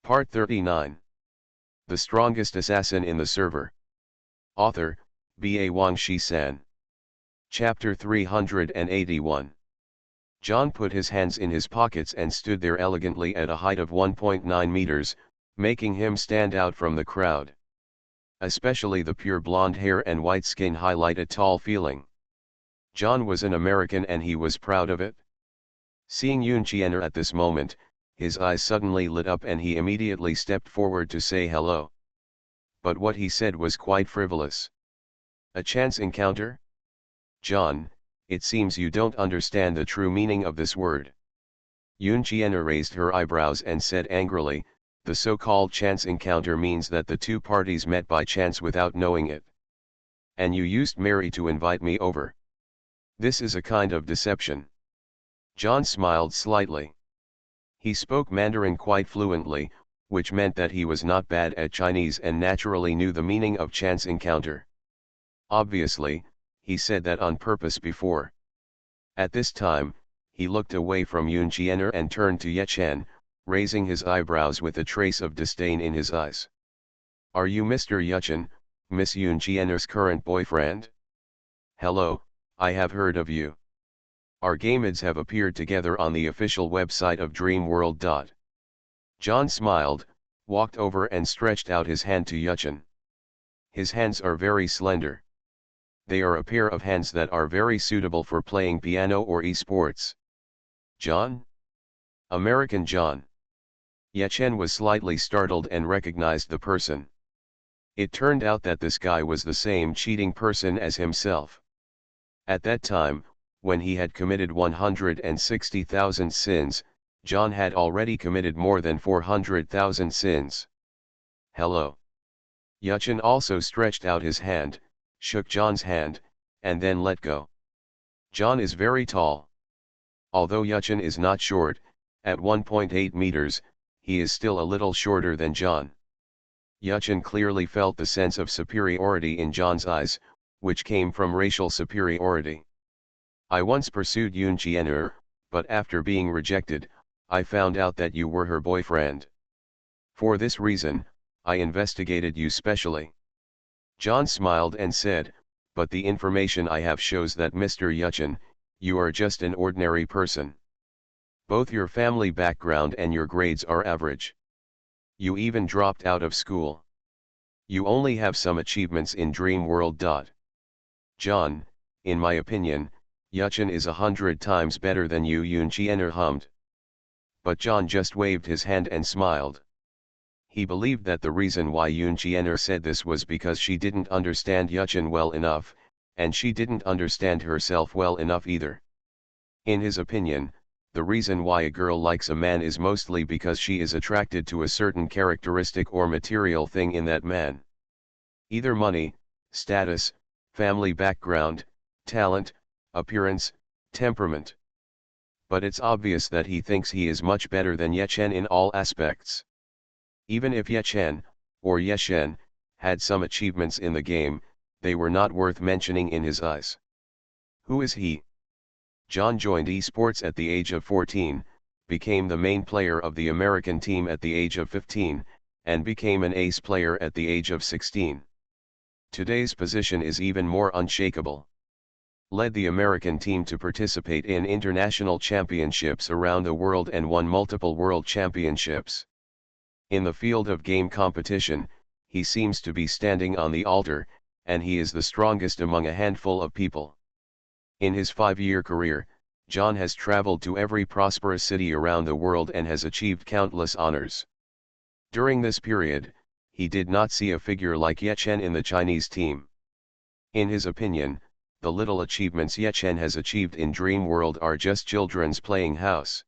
Part 39. The Strongest Assassin in the Server. Author, B.A. Wang Shi-san. Chapter 381. John put his hands in his pockets and stood there elegantly at a height of 1.9 meters, making him stand out from the crowd. Especially the pure blonde hair and white skin highlight a tall feeling. John was an American and he was proud of it. Seeing Yoon Chiener at this moment, his eyes suddenly lit up and he immediately stepped forward to say hello. But what he said was quite frivolous. A chance encounter? John, it seems you don't understand the true meaning of this word. Yoon Chiener raised her eyebrows and said angrily, the so-called chance encounter means that the two parties met by chance without knowing it. And you used Mary to invite me over. This is a kind of deception. John smiled slightly. He spoke Mandarin quite fluently, which meant that he was not bad at Chinese and naturally knew the meaning of chance encounter. Obviously, he said that on purpose before. At this time, he looked away from Yoon Chiener and turned to Ye Chen, raising his eyebrows with a trace of disdain in his eyes. Are you Mr. Ye Chen, Miss Yoon Chiener's current boyfriend? Hello, I have heard of you. Our gameds have appeared together on the official website of Dreamworld. John smiled, walked over and stretched out his hand to Ye Chen. His hands are very slender. They are a pair of hands that are very suitable for playing piano or esports. John? American John. Ye Chen was slightly startled and recognized the person. It turned out that this guy was the same cheating person as himself. At that time, when he had committed 160,000 sins, John had already committed more than 400,000 sins. Hello. Ye Chen also stretched out his hand, shook John's hand, and then let go. John is very tall. Although Ye Chen is not short, at 1.8 meters, he is still a little shorter than John. Ye Chen clearly felt the sense of superiority in John's eyes, which came from racial superiority. I once pursued Yoon Chiener, but after being rejected, I found out that you were her boyfriend. For this reason, I investigated you specially. John smiled and said, but the information I have shows that Mr. Ye Chen, you are just an ordinary person. Both your family background and your grades are average. You even dropped out of school. You only have some achievements in Dreamworld. John, in my opinion, Ye Chen is 100 times better than you, Yoon Chiener hummed. But John just waved his hand and smiled. He believed that the reason why Yoon Chiener said this was because she didn't understand Ye Chen well enough, and she didn't understand herself well enough either. In his opinion, the reason why a girl likes a man is mostly because she is attracted to a certain characteristic or material thing in that man. Either money, status, family background, talent, appearance, temperament. But it's obvious that he thinks he is much better than Ye Chen in all aspects. Even if Ye Chen, or Ye Shen, had some achievements in the game, they were not worth mentioning in his eyes. Who is he? John joined esports at the age of 14, became the main player of the American team at the age of 15, and became an ace player at the age of 16. Today's position is even more unshakable. Led the American team to participate in international championships around the world and won multiple world championships. In the field of game competition, he seems to be standing on the altar, and he is the strongest among a handful of people. In his 5-year career, John has traveled to every prosperous city around the world and has achieved countless honors. During this period, he did not see a figure like Ye Chen in the Chinese team. In his opinion, the little achievements Ye Chen has achieved in Dreamworld are just children's playing house.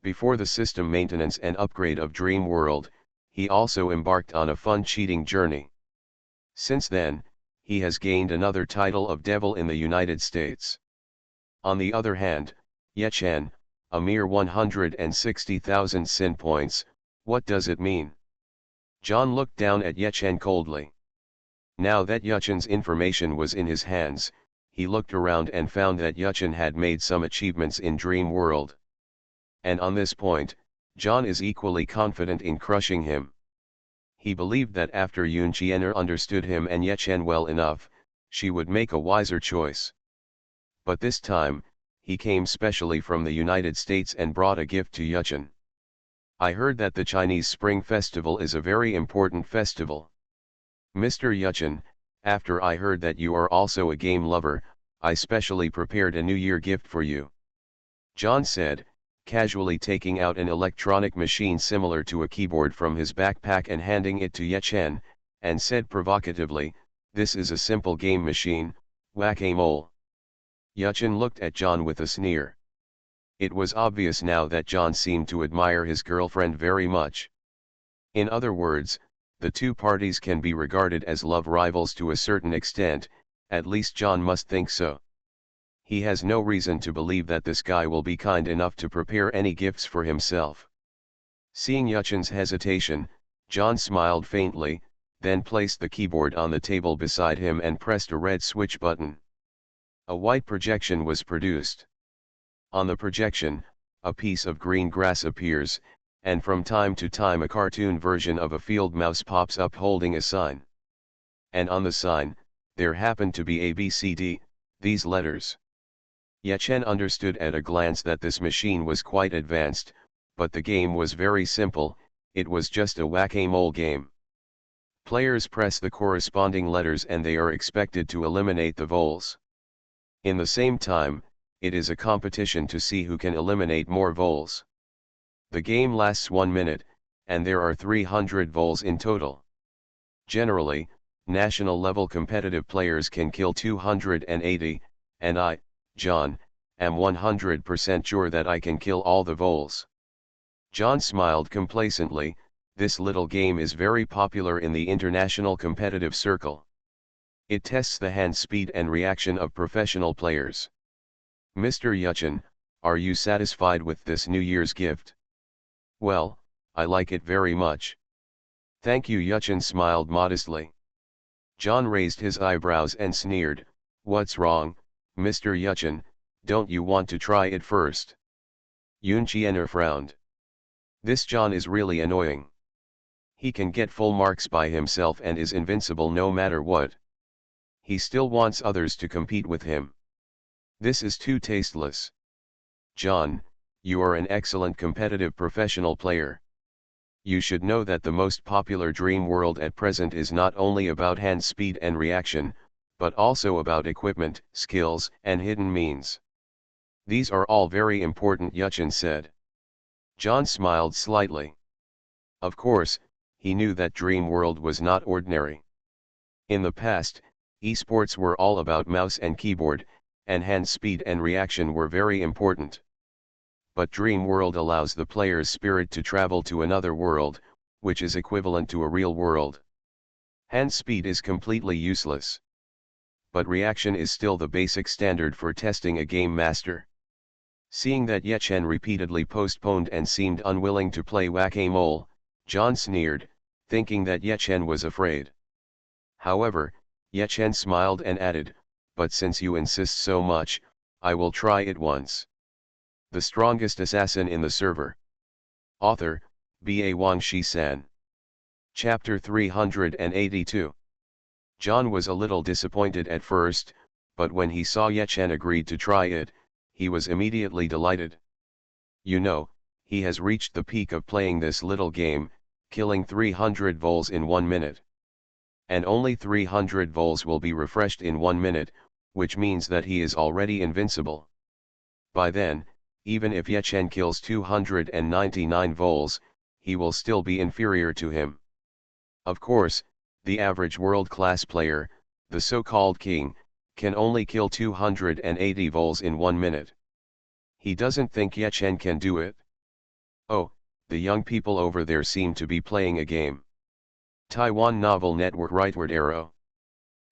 Before the system maintenance and upgrade of Dreamworld, he also embarked on a fun cheating journey. Since then, he has gained another title of Devil in the United States. On the other hand, Ye Chen, a mere 160,000 sin points, what does it mean? John looked down at Ye Chen coldly. Now that Ye Chen's information was in his hands, he looked around and found that Ye Chen had made some achievements in Dreamworld. And on this point, John is equally confident in crushing him. He believed that after Yun Chiener understood him and Ye Chen well enough, she would make a wiser choice. But this time, he came specially from the United States and brought a gift to Ye Chen. I heard that the Chinese Spring Festival is a very important festival. Mr. Ye Chen, after I heard that you are also a game lover, I specially prepared a New Year gift for you. John said, casually taking out an electronic machine similar to a keyboard from his backpack and handing it to Ye Chen, and said provocatively, "This is a simple game machine, whack-a-mole." Ye Chen looked at John with a sneer. It was obvious now that John seemed to admire his girlfriend very much. In other words, the two parties can be regarded as love rivals to a certain extent, at least John must think so. He has no reason to believe that this guy will be kind enough to prepare any gifts for himself. Seeing Ye Chen's hesitation, John smiled faintly, then placed the keyboard on the table beside him and pressed a red switch button. A white projection was produced. On the projection, a piece of green grass appears, and from time to time a cartoon version of a field mouse pops up holding a sign. And on the sign, there happened to be ABCD, these letters. Ye Chen understood at a glance that this machine was quite advanced, but the game was very simple, it was just a whack-a-mole game. Players press the corresponding letters and they are expected to eliminate the voles. In the same time, it is a competition to see who can eliminate more voles. The game lasts 1 minute, and there are 300 voles in total. Generally, national-level competitive players can kill 280, and I, John, am 100% sure that I can kill all the voles. John smiled complacently. This little game is very popular in the international competitive circle. It tests the hand speed and reaction of professional players. Mr. Ye Chen, are you satisfied with this New Year's gift? Well, I like it very much. Thank you. Ye Chen smiled modestly. John raised his eyebrows and sneered, "What's wrong, Mr. Ye Chen, don't you want to try it first?" Yun Chiener frowned. This John is really annoying. He can get full marks by himself and is invincible no matter what. He still wants others to compete with him. This is too tasteless. John, you are an excellent competitive professional player. You should know that the most popular dream world at present is not only about hand speed and reaction, but also about equipment, skills, and hidden means. These are all very important, Ye Chen said. John smiled slightly. Of course, he knew that dream world was not ordinary. In the past, esports were all about mouse and keyboard, and hand speed and reaction were very important. But Dream World allows the player's spirit to travel to another world, which is equivalent to a real world. Hand speed is completely useless. But reaction is still the basic standard for testing a game master. Seeing that Ye Chen repeatedly postponed and seemed unwilling to play whack-a-mole, John sneered, thinking that Ye Chen was afraid. However, Ye Chen smiled and added, "But since you insist so much, I will try it once." The strongest assassin in the server. Author, B.A. Wang Shi-san. Chapter 382. John was a little disappointed at first, but when he saw Ye Chen agreed to try it, he was immediately delighted. You know, he has reached the peak of playing this little game, killing 300 voles in 1 minute. And only 300 voles will be refreshed in 1 minute, which means that he is already invincible. By then, even if Ye Chen kills 299 voles, he will still be inferior to him. Of course, the average world-class player, the so-called king, can only kill 280 voles in 1 minute. He doesn't think Ye Chen can do it. Oh, the young people over there seem to be playing a game. Taiwan Novel Network Rightward Arrow.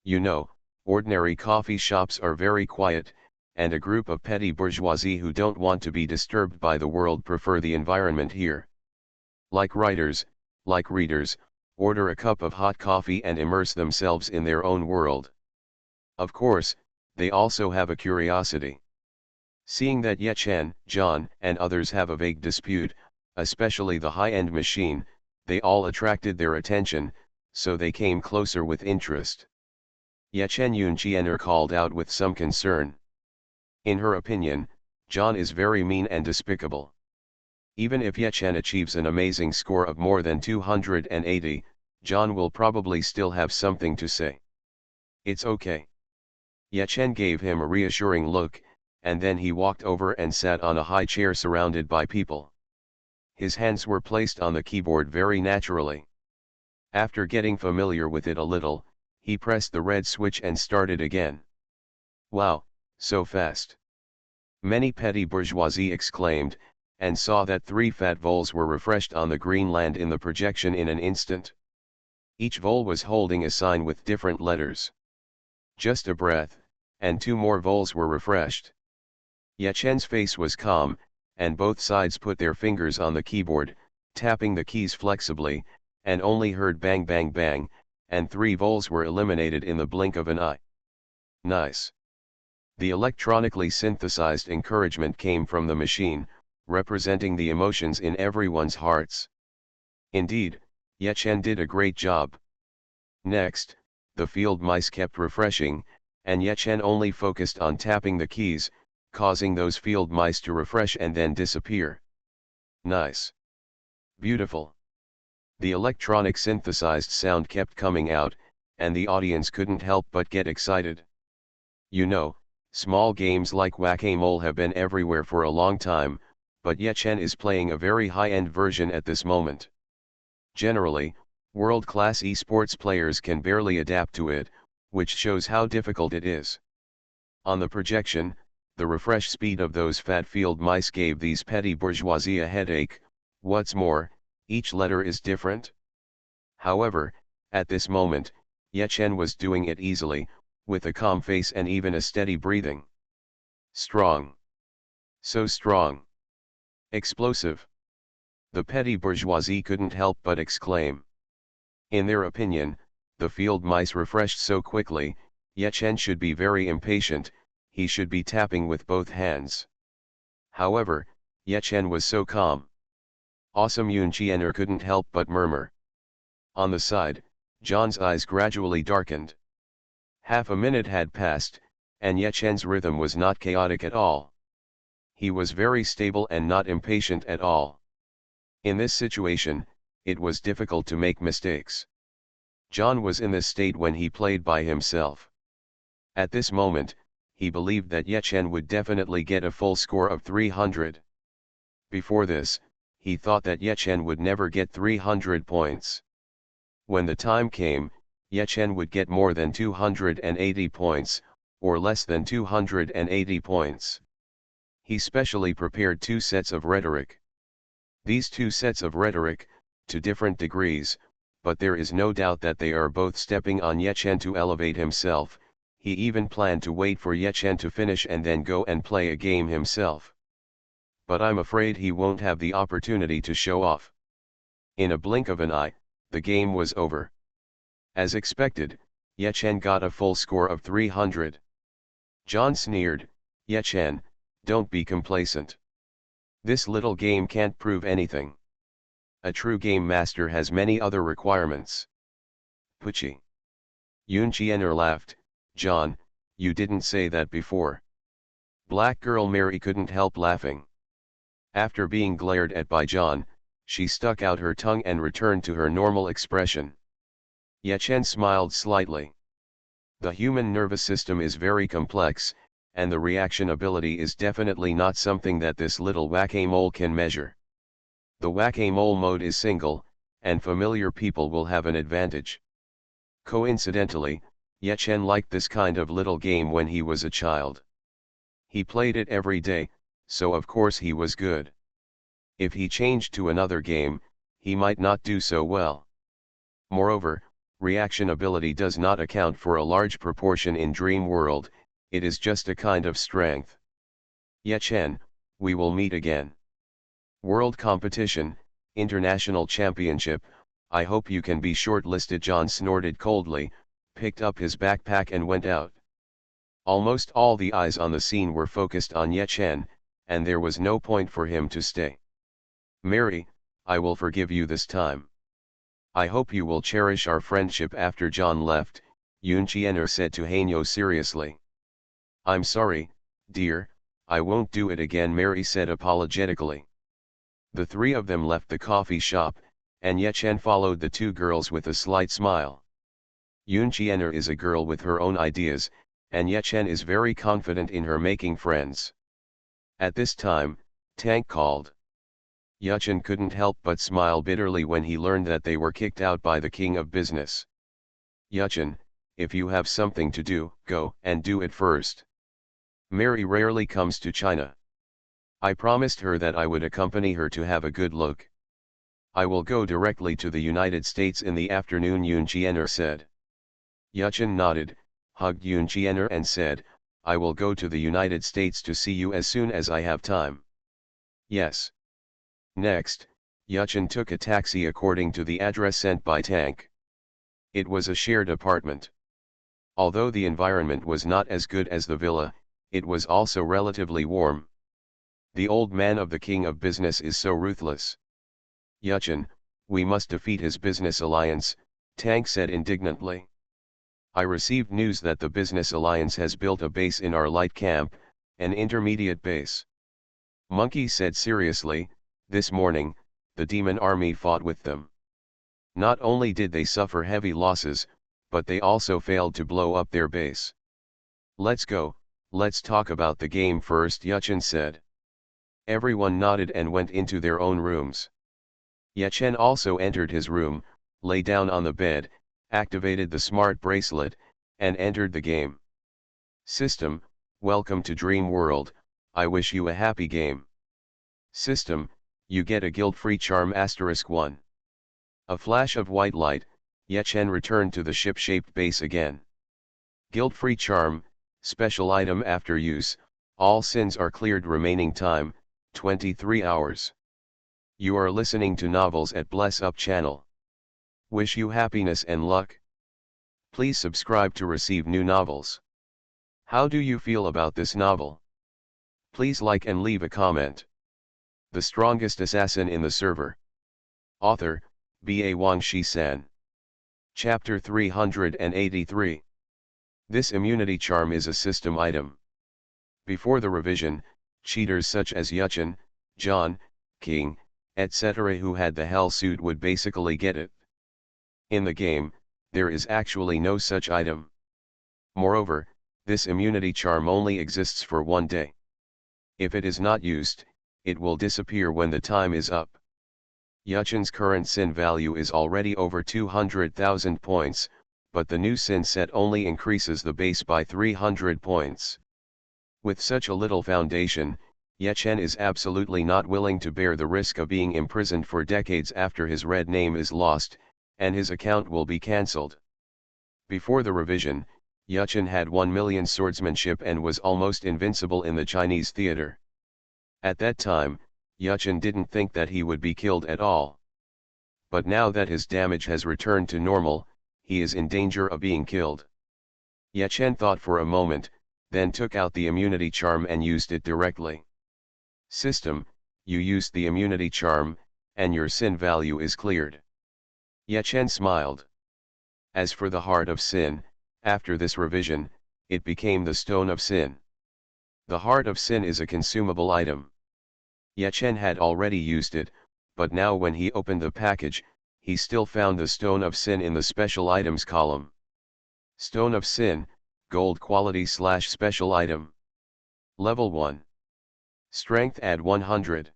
You know, ordinary coffee shops are very quiet, and a group of petty bourgeoisie who don't want to be disturbed by the world prefer the environment here. Like writers, like readers, order a cup of hot coffee and immerse themselves in their own world. Of course, they also have a curiosity. Seeing that Ye Chen, John, and others have a vague dispute, especially the high-end machine, they all attracted their attention, so they came closer with interest. Yechen Yunqianer called out with some concern. In her opinion, John is very mean and despicable. Even if Yechen achieves an amazing score of more than 280, John will probably still have something to say. It's okay. Yechen gave him a reassuring look, and then he walked over and sat on a high chair surrounded by people. His hands were placed on the keyboard very naturally. After getting familiar with it a little, he pressed the red switch and started again. Wow, so fast! Many petty bourgeoisie exclaimed, and saw that 3 fat voles were refreshed on the green land in the projection in an instant. Each vole was holding a sign with different letters. Just a breath, and 2 more voles were refreshed. Yechen's face was calm, and both sides put their fingers on the keyboard, tapping the keys flexibly, and only heard bang bang bang, and 3 voles were eliminated in the blink of an eye. Nice. The electronically synthesized encouragement came from the machine, representing the emotions in everyone's hearts. Indeed, Yechen did a great job. Next, the field mice kept refreshing, and Yechen only focused on tapping the keys, causing those field mice to refresh and then disappear. Nice. Beautiful. The electronic synthesized sound kept coming out, and the audience couldn't help but get excited. You know, small games like Whack-A-Mole have been everywhere for a long time, but Yechen is playing a very high-end version at this moment. Generally, world-class esports players can barely adapt to it, which shows how difficult it is. On the projection, the refresh speed of those fat field mice gave these petty bourgeoisie a headache. What's more, each letter is different. However, at this moment, Yechen was doing it easily, with a calm face and even a steady breathing. Strong. So strong. Explosive. The petty bourgeoisie couldn't help but exclaim. In their opinion, the field mice refreshed so quickly, Yechen should be very impatient, he should be tapping with both hands. However, Yechen was so calm. Awesome Yunqianer couldn't help but murmur. On the side, John's eyes gradually darkened. Half a minute had passed, and Yechen's rhythm was not chaotic at all. He was very stable and not impatient at all. In this situation, it was difficult to make mistakes. John was in this state when he played by himself. At this moment, he believed that Yechen would definitely get a full score of 300. Before this, he thought that Yechen would never get 300 points. When the time came, Yechen would get more than 280 points, or less than 280 points. He specially prepared 2 sets of rhetoric. These 2 sets of rhetoric, to different degrees, but there is no doubt that they are both stepping on Yechen to elevate himself. He even planned to wait for Yechen to finish and then go and play a game himself. But I'm afraid he won't have the opportunity to show off. In a blink of an eye, the game was over. As expected, Yechen got a full score of 300. John sneered, "Yechen, don't be complacent. This little game can't prove anything. A true game master has many other requirements." Pucci. Yunqianer laughed, "John, you didn't say that before." Black girl Mary couldn't help laughing. After being glared at by John, she stuck out her tongue and returned to her normal expression. Yechen smiled slightly. The human nervous system is very complex, and the reaction ability is definitely not something that this little Whack-A-Mole can measure. The Whack-A-Mole mode is single, and familiar people will have an advantage. Coincidentally, Yechen liked this kind of little game when he was a child. He played it every day, so of course he was good. If he changed to another game, he might not do so well. Moreover, reaction ability does not account for a large proportion in Dream World, it is just a kind of strength. Yechen, we will meet again. World competition, international championship, I hope you can be shortlisted. John snorted coldly, picked up his backpack and went out. Almost all the eyes on the scene were focused on Yechen, and there was no point for him to stay. Mary, I will forgive you this time. I hope you will cherish our friendship after John left, Yoon Chiener said to Hanyo seriously. I'm sorry, dear, I won't do it again, Mary said apologetically. The three of them left the coffee shop, and Yechen followed the two girls with a slight smile. Yoon Chiener is a girl with her own ideas, and Yechen is very confident in her making friends. At this time, Tank called. Yechen couldn't help but smile bitterly when he learned that they were kicked out by the king of business. Yechen, if you have something to do, go and do it first. Mary rarely comes to China. I promised her that I would accompany her to have a good look. I will go directly to the United States in the afternoon, Yoon Chiener said. Yechen nodded, hugged Yoon Chiener and said, I will go to the United States to see you as soon as I have time. Yes. Next, Yechen took a taxi according to the address sent by Tank. It was a shared apartment. Although the environment was not as good as the villa, it was also relatively warm. The old man of the king of business is so ruthless. Yechen, we must defeat his business alliance, Tank said indignantly. I received news that the business alliance has built a base in our light camp, an intermediate base. Monkey said seriously, this morning, the demon army fought with them. Not only did they suffer heavy losses, but they also failed to blow up their base. Let's go, let's talk about the game first, Yechen said. Everyone nodded and went into their own rooms. Yechen also entered his room, lay down on the bed, activated the smart bracelet, and entered the game. System, welcome to Dream World, I wish you a happy game. System, you get a guild-free charm *1. A flash of white light, Yechen returned to the ship-shaped base again. Guild-free charm, special item after use, all sins are cleared, remaining time, 23 hours. You are listening to novels at Bless Up channel. Wish you happiness and luck. Please subscribe to receive new novels. How do you feel about this novel? Please like and leave a comment. The strongest assassin in the server. Author, B.A. Wang Shi-san. Chapter 383. This immunity charm is a system item. Before the revision, cheaters such as Yechen, John, King, etc. who had the hell suit would basically get it. In the game, there is actually no such item. Moreover, this immunity charm only exists for 1 day. If it is not used, it will disappear when the time is up. Yechen's current sin value is already over 200,000 points, but the new sin set only increases the base by 300 points. With such a little foundation, Yechen is absolutely not willing to bear the risk of being imprisoned for decades after his red name is lost, and his account will be cancelled. Before the revision, Yechen had 1 million swordsmanship and was almost invincible in the Chinese theater. At that time, Yechen didn't think that he would be killed at all. But now that his damage has returned to normal, he is in danger of being killed. Yechen thought for a moment, then took out the immunity charm and used it directly. System, you used the immunity charm, and your sin value is cleared. Yechen smiled. As for the Heart of Sin, after this revision, it became the Stone of Sin. The Heart of Sin is a consumable item. Yechen had already used it, but now when he opened the package, he still found the Stone of Sin in the Special Items column. Stone of Sin, Gold quality / special item. Level 1. Strength add 100.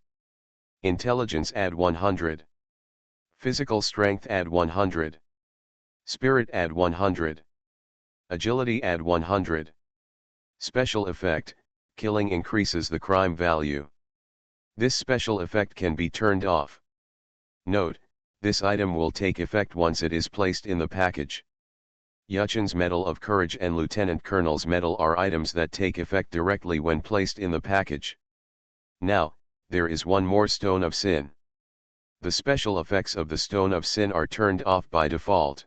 Intelligence add 100. Physical strength add 100. Spirit add 100. Agility add 100. Special effect, killing increases the crime value. This special effect can be turned off. Note, this item will take effect once it is placed in the package. Yechen's Medal of Courage and Lieutenant Colonel's Medal are items that take effect directly when placed in the package. Now, there is one more Stone of Sin. The special effects of the Stone of Sin are turned off by default.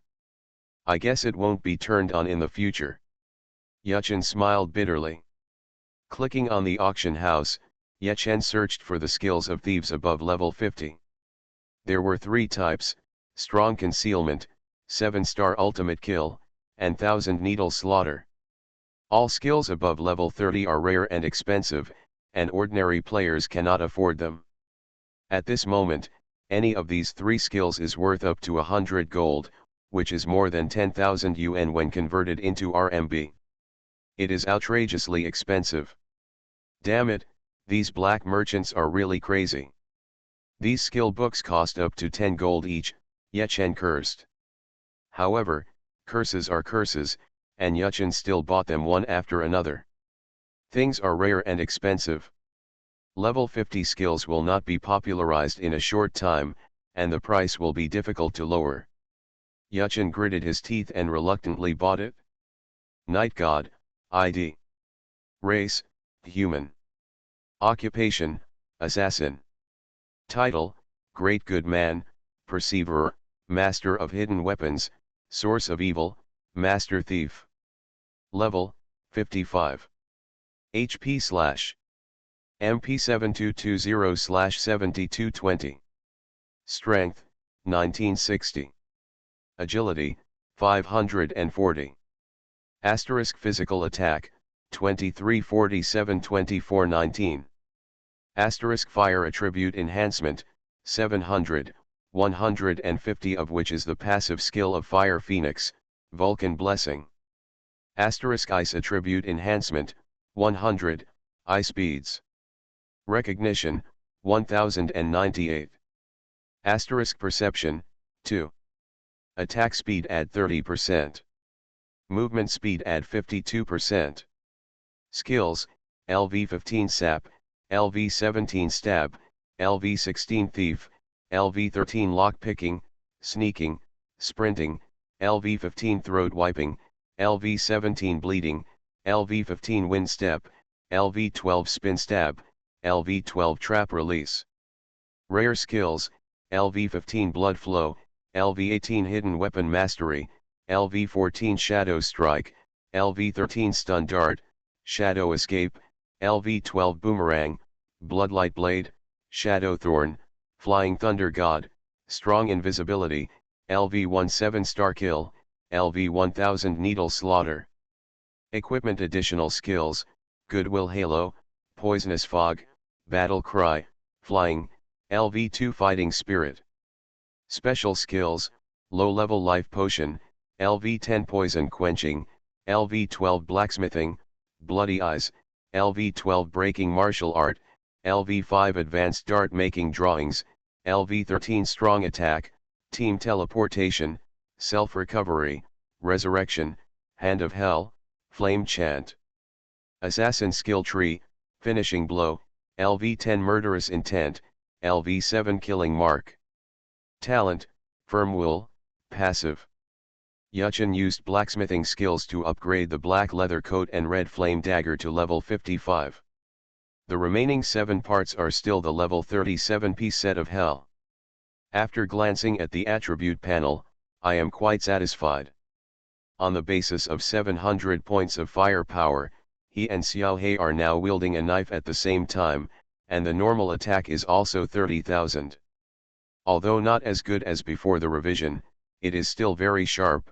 I guess it won't be turned on in the future. Yechen smiled bitterly. Clicking on the auction house, Ye Chen searched for the skills of thieves above level 50. There were 3 types: Strong Concealment, 7-star Ultimate Kill, and 1000 Needle Slaughter. All skills above level 30 are rare and expensive, and ordinary players cannot afford them. At this moment, any of these 3 skills is worth up to 100 gold, which is more than 10,000 yuan when converted into RMB. It is outrageously expensive. Damn it, these black merchants are really crazy. These skill books cost up to 10 gold each, Ye Chen cursed. However, curses are curses, and Ye Chen still bought them one after another. Things are rare and expensive. Level 50 skills will not be popularized in a short time, and the price will be difficult to lower. Ye Chen gritted his teeth and reluctantly bought it. Night God, ID. Race, Human. Occupation, Assassin. Title, Great Good Man, Perceiver, Master of Hidden Weapons, Source of Evil, Master Thief. Level, 55. HP/ MP 7220/7220. Strength, 1960. Agility, 540. Asterisk Physical Attack, 2347-2419. Asterisk Fire Attribute Enhancement, 700, 150 of which is the passive skill of Fire Phoenix, Vulcan Blessing. Asterisk Ice Attribute Enhancement, 100, Ice Beads. Recognition, 1098. Asterisk Perception, 2. Attack Speed add 30%. Movement Speed add 52%. Skills, LV15 Sap, LV17 Stab, LV16 Thief, LV13 Lockpicking, Sneaking, Sprinting, LV15 Throat Wiping, LV17 Bleeding, LV15 Wind Step, LV12 Spin Stab, LV12 Trap Release. Rare Skills, LV15 Blood Flow, LV18 Hidden Weapon Mastery, LV14 Shadow Strike, LV13 Stun Dart, Shadow Escape, LV12 Boomerang, Bloodlight Blade, Shadow Thorn, Flying Thunder God, Strong Invisibility, LV1 7-star Kill, LV1000 Needle Slaughter. Equipment Additional Skills, Goodwill Halo, Poisonous Fog, Battle Cry, Flying, LV2 Fighting Spirit. Special Skills, Low-Level Life Potion, LV10 Poison Quenching, LV12 Blacksmithing, Bloody Eyes, LV12 Breaking Martial Art, LV5 Advanced Dart Making Drawings, LV13 Strong Attack, Team Teleportation, Self-Recovery, Resurrection, Hand of Hell, Flame Chant. Assassin Skill Tree, Finishing Blow, LV10 Murderous Intent, LV7 Killing Mark. Talent, Firm Wool, Passive. Ye Chen used blacksmithing skills to upgrade the black leather coat and red flame dagger to level 55. The remaining 7 parts are still the level 37-piece set of Hell. After glancing at the attribute panel, I am quite satisfied. On the basis of 700 points of firepower, he and Xiao He are now wielding a knife at the same time, and the normal attack is also 30,000. Although not as good as before the revision, it is still very sharp.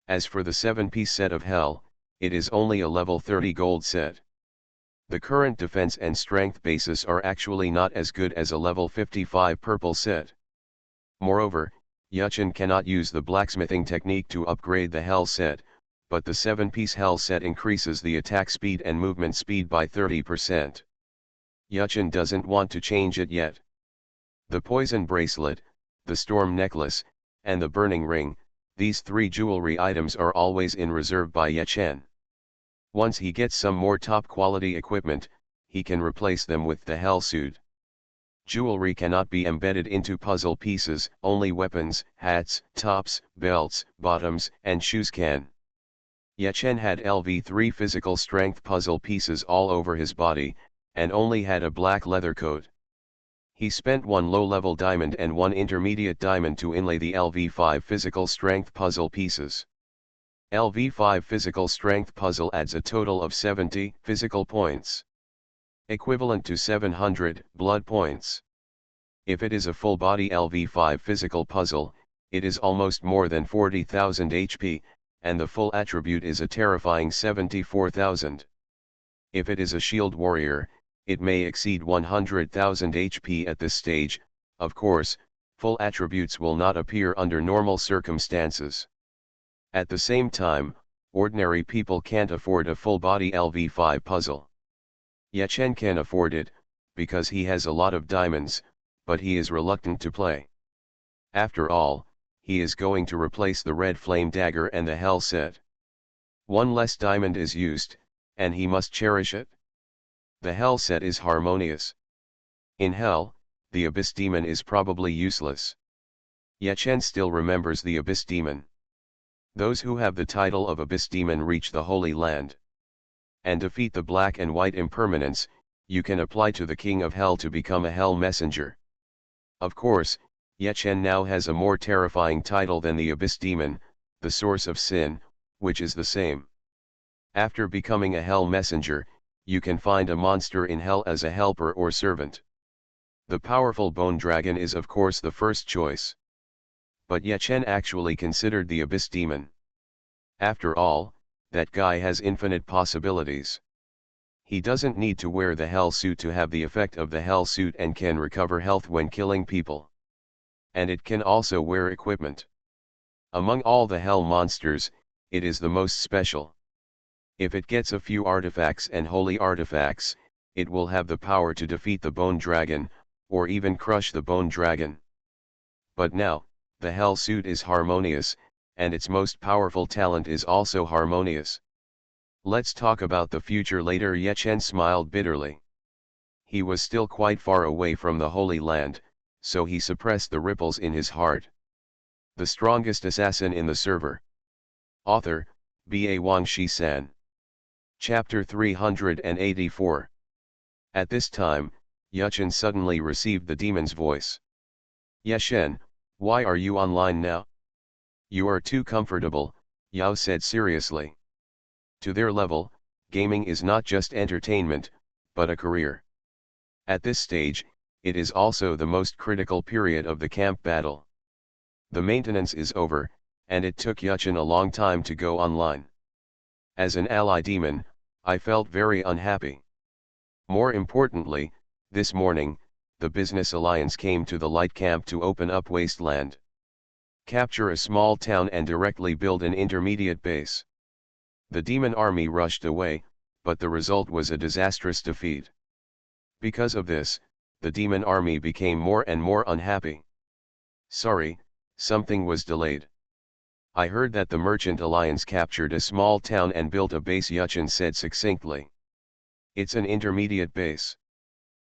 As for the 7-piece set of Hell, it is only a level 30 gold set. The current defense and strength bases are actually not as good as a level 55 purple set. Moreover, Ye Chen cannot use the blacksmithing technique to upgrade the Hell set, but the 7-piece Hell set increases the attack speed and movement speed by 30%. Ye Chen doesn't want to change it yet. The Poison Bracelet, the Storm Necklace, and the Burning Ring, these 3 jewelry items are always in reserve by Ye Chen. Once he gets some more top quality equipment, he can replace them with the Hell suit. Jewelry cannot be embedded into puzzle pieces, only weapons, hats, tops, belts, bottoms, and shoes can. Ye Chen had LV3 physical strength puzzle pieces all over his body, and only had a black leather coat. He spent 1 low-level diamond and 1 intermediate diamond to inlay the LV5 physical strength puzzle pieces. LV5 physical strength puzzle adds a total of 70 physical points. equivalent to 700 blood points. If it is a full-body LV5 physical puzzle, it is almost more than 40,000 HP, and the full attribute is a terrifying 74,000. If it is a shield warrior, it may exceed 100,000 HP at this stage. Of course, full attributes will not appear under normal circumstances. At the same time, ordinary people can't afford a full-body LV5 puzzle. Yachen can afford it, because he has a lot of diamonds, but he is reluctant to play. After all, he is going to replace the red flame dagger and the hell set. One less diamond is used, and he must cherish it. The hell set is harmonious. In hell, the abyss demon is probably useless. Yachen still remembers the abyss demon. Those who have the title of abyss demon reach the Holy Land and defeat the black and white impermanence. You can apply to the king of hell to become a hell messenger. Of course, Yachen now has a more terrifying title than the abyss demon, the source of sin, which is the same. After becoming a hell messenger, you can find a monster in hell as a helper or servant. The powerful bone dragon is of course the first choice. But Yachen actually considered the abyss demon. After all, that guy has infinite possibilities. He doesn't need to wear the hell suit to have the effect of the hell suit and can recover health when killing people. And it can also wear equipment. Among all the hell monsters, it is the most special. If it gets a few artifacts and holy artifacts, it will have the power to defeat the bone dragon, or even crush the bone dragon. But now, the hell suit is harmonious, and its most powerful talent is also harmonious. Let's talk about the future later. Yachen smiled bitterly. He was still quite far away from the Holy Land, so he suppressed the ripples in his heart. The strongest assassin in the server. Author, B.A. Wang Shi-san. Chapter 384. At this time, Yachen suddenly received the demon's voice. Yachen, why are you online now? You are too comfortable, Yao said seriously. To their level, gaming is not just entertainment, but a career. At this stage, it is also the most critical period of the camp battle. The maintenance is over, and it took Yachen a long time to go online. As an ally demon, I felt very unhappy. More importantly, this morning, the Business Alliance came to the light camp to open up Wasteland. Capture a small town and directly build an intermediate base. The demon army rushed away, but the result was a disastrous defeat. Because of this, the demon army became more and more unhappy. Sorry, something was delayed. I heard that the Merchant Alliance captured a small town and built a base, Yachen said succinctly. It's an intermediate base.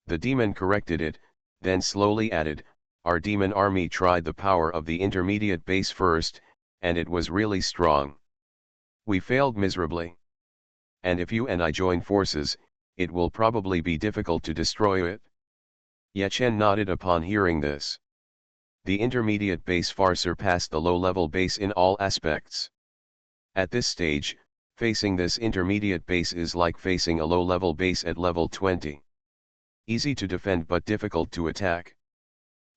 The demon corrected it, then slowly added, our demon army tried the power of the intermediate base first, and it was really strong. We failed miserably. And if you and I join forces, it will probably be difficult to destroy it. Yachen nodded upon hearing this. The intermediate base far surpassed the low-level base in all aspects. At this stage, facing this intermediate base is like facing a low-level base at level 20. Easy to defend but difficult to attack.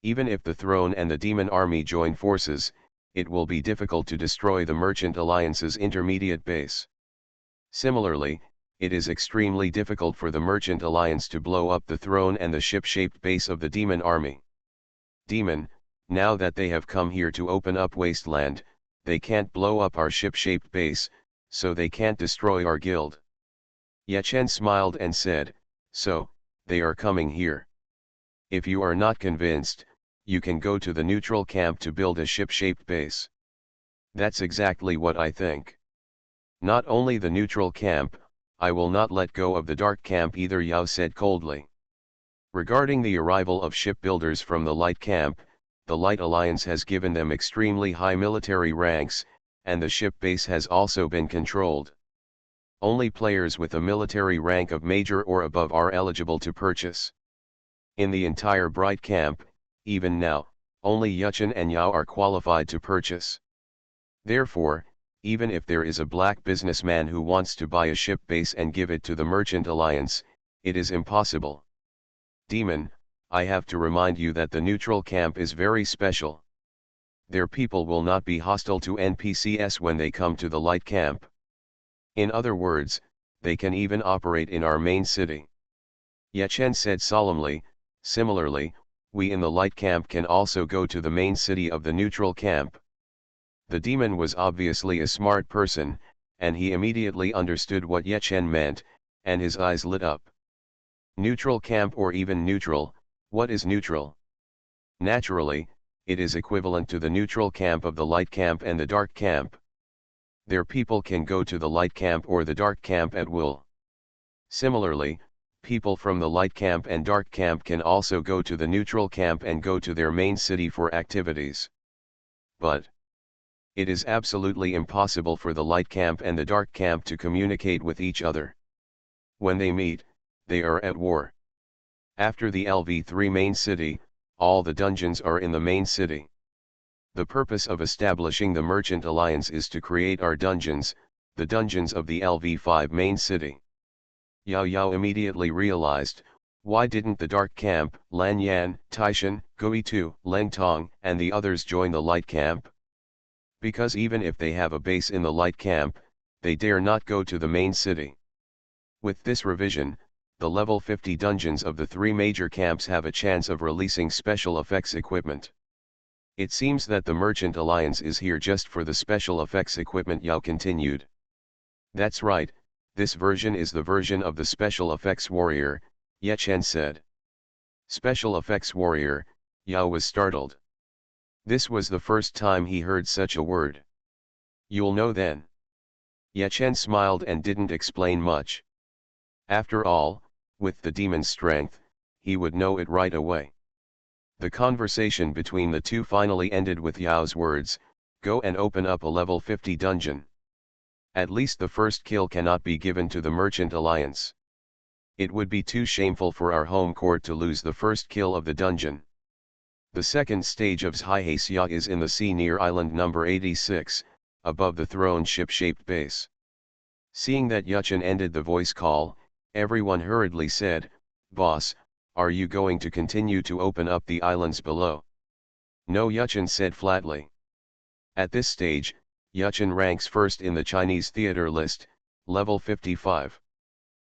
Even if the throne and the demon army join forces, it will be difficult to destroy the Merchant Alliance's intermediate base. Similarly, it is extremely difficult for the Merchant Alliance to blow up the throne and the ship-shaped base of the demon army. Demon, now that they have come here to open up Wasteland, they can't blow up our ship-shaped base, so they can't destroy our guild. Yachen smiled and said, so, they are coming here. If you are not convinced, you can go to the neutral camp to build a ship-shaped base. That's exactly what I think. Not only the neutral camp, I will not let go of the dark camp either, Yao said coldly. Regarding the arrival of shipbuilders from the light camp, the Light Alliance has given them extremely high military ranks, and the ship base has also been controlled. Only players with a military rank of Major or above are eligible to purchase. In the entire Bright Camp, even now, only Yachen and Yao are qualified to purchase. Therefore, even if there is a black businessman who wants to buy a ship base and give it to the Merchant Alliance, it is impossible. Demon, I have to remind you that the neutral camp is very special. Their people will not be hostile to NPCs when they come to the light camp. In other words, they can even operate in our main city. Yechen said solemnly. Similarly, we in the light camp can also go to the main city of the neutral camp. The demon was obviously a smart person, and he immediately understood what Yechen meant, and his eyes lit up. Neutral camp or even neutral, what is neutral? Naturally, it is equivalent to the neutral camp of the light camp and the dark camp. Their people can go to the light camp or the dark camp at will. Similarly, people from the light camp and dark camp can also go to the neutral camp and go to their main city for activities. But it is absolutely impossible for the light camp and the dark camp to communicate with each other. When they meet, they are at war. After the LV3 main city, all the dungeons are in the main city. The purpose of establishing the Merchant Alliance is to create our dungeons, the dungeons of the LV5 main city. Yao Yao immediately realized, why didn't the Dark Camp, Lan Yan, Taishan, Gui2, Leng Tong, and the others join the Light Camp? Because even if they have a base in the Light Camp, they dare not go to the main city. With this revision, the level 50 dungeons of the three major camps have a chance of releasing special effects equipment. It seems that the Merchant Alliance is here just for the special effects equipment, Yao continued. That's right, this version is the version of the Special Effects Warrior, Yechen said. Special Effects Warrior, Yao was startled. This was the first time he heard such a word. You'll know then. Yechen smiled and didn't explain much. After all, with the demon's strength, he would know it right away. The conversation between the two finally ended with Yao's words, go and open up a level 50 dungeon. At least the first kill cannot be given to the Merchant Alliance. It would be too shameful for our home court to lose the first kill of the dungeon. The second stage of Zhaihasia is in the sea near island number 86, above the throne ship-shaped base. Seeing that Yechen ended the voice call, everyone hurriedly said, Boss, are you going to continue to open up the islands below? No, Yechen said flatly. At this stage, Yechen ranks first in the Chinese theater list, level 55.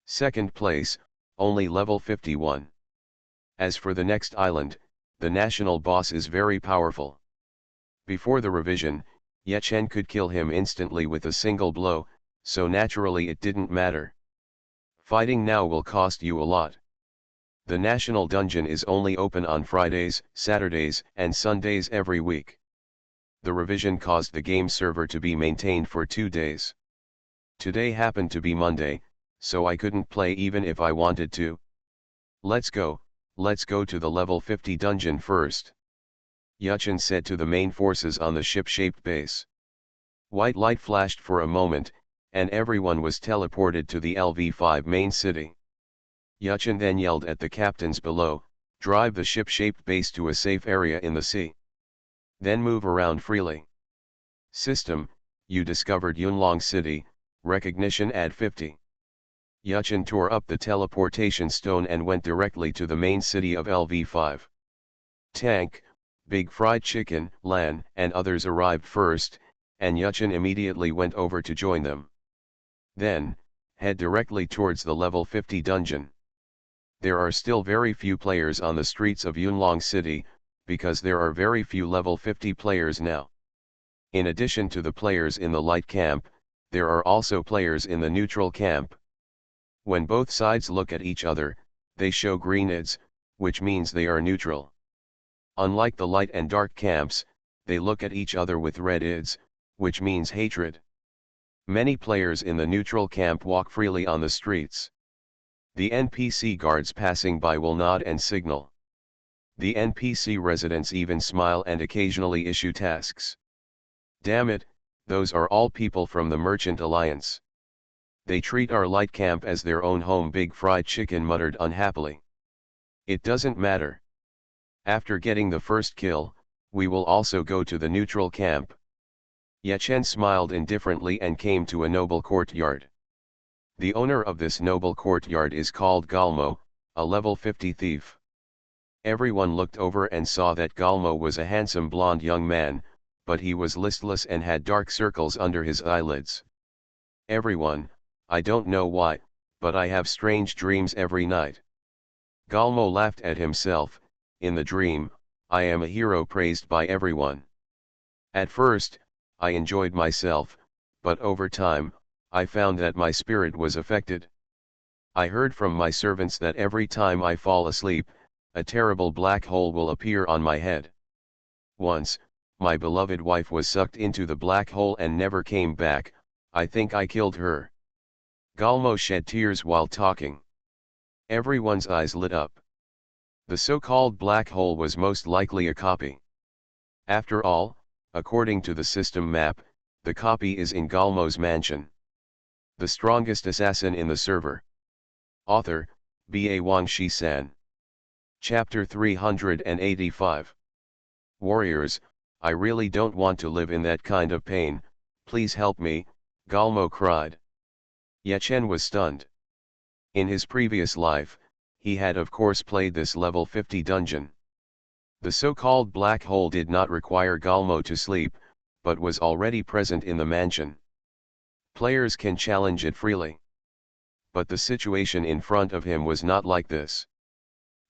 Second place, only level 51. As for the next island, the national boss is very powerful. Before the revision, Yechen could kill him instantly with a single blow, so naturally it didn't matter. Fighting now will cost you a lot. The national dungeon is only open on Fridays, Saturdays, and Sundays every week. The revision caused the game server to be maintained for 2 days. Today happened to be Monday, so I couldn't play even if I wanted to. Let's go to the level 50 dungeon first. Yechen said to the main forces on the ship-shaped base. White light flashed for a moment, and everyone was teleported to the LV5 main city. Yechen then yelled at the captains below, drive the ship-shaped base to a safe area in the sea. Then move around freely. System, you discovered Yunlong City, recognition add 50. Yechen tore up the teleportation stone and went directly to the main city of LV5. Tank, Big Fried Chicken, Lan, and others arrived first, and Yechen immediately went over to join them. Then, head directly towards the level 50 dungeon. There are still very few players on the streets of Yunlong City, because there are very few level 50 players now. In addition to the players in the light camp, there are also players in the neutral camp. When both sides look at each other, they show green IDs, which means they are neutral. Unlike the light and dark camps, they look at each other with red IDs, which means hatred. Many players in the neutral camp walk freely on the streets. The NPC guards passing by will nod and signal. The NPC residents even smile and occasionally issue tasks. Damn it, those are all people from the Merchant Alliance. They treat our light camp as their own home, Big Fried Chicken muttered unhappily. It doesn't matter. After getting the first kill, we will also go to the neutral camp. Yechen smiled indifferently and came to a noble courtyard. The owner of this noble courtyard is called Galmo, a level 50 thief. Everyone looked over and saw that Galmo was a handsome blonde young man, but he was listless and had dark circles under his eyelids. Everyone, I don't know why, but I have strange dreams every night. Galmo laughed at himself. In the dream, I am a hero praised by everyone. At first, I enjoyed myself, but over time, I found that my spirit was affected. I heard from my servants that every time I fall asleep, a terrible black hole will appear on my head. Once, my beloved wife was sucked into the black hole and never came back. I think I killed her. Galmo shed tears while talking. Everyone's eyes lit up. The so-called black hole was most likely a copy. After all, according to the system map, the copy is in Galmo's mansion. The strongest assassin in the server. Author, B.A. Wang Shi-san. Chapter 385. Warriors, I really don't want to live in that kind of pain, please help me, Galmo cried. Yechen was stunned. In his previous life, he had of course played this level 50 dungeon. The so-called black hole did not require Galmo to sleep, but was already present in the mansion. Players can challenge it freely. But the situation in front of him was not like this.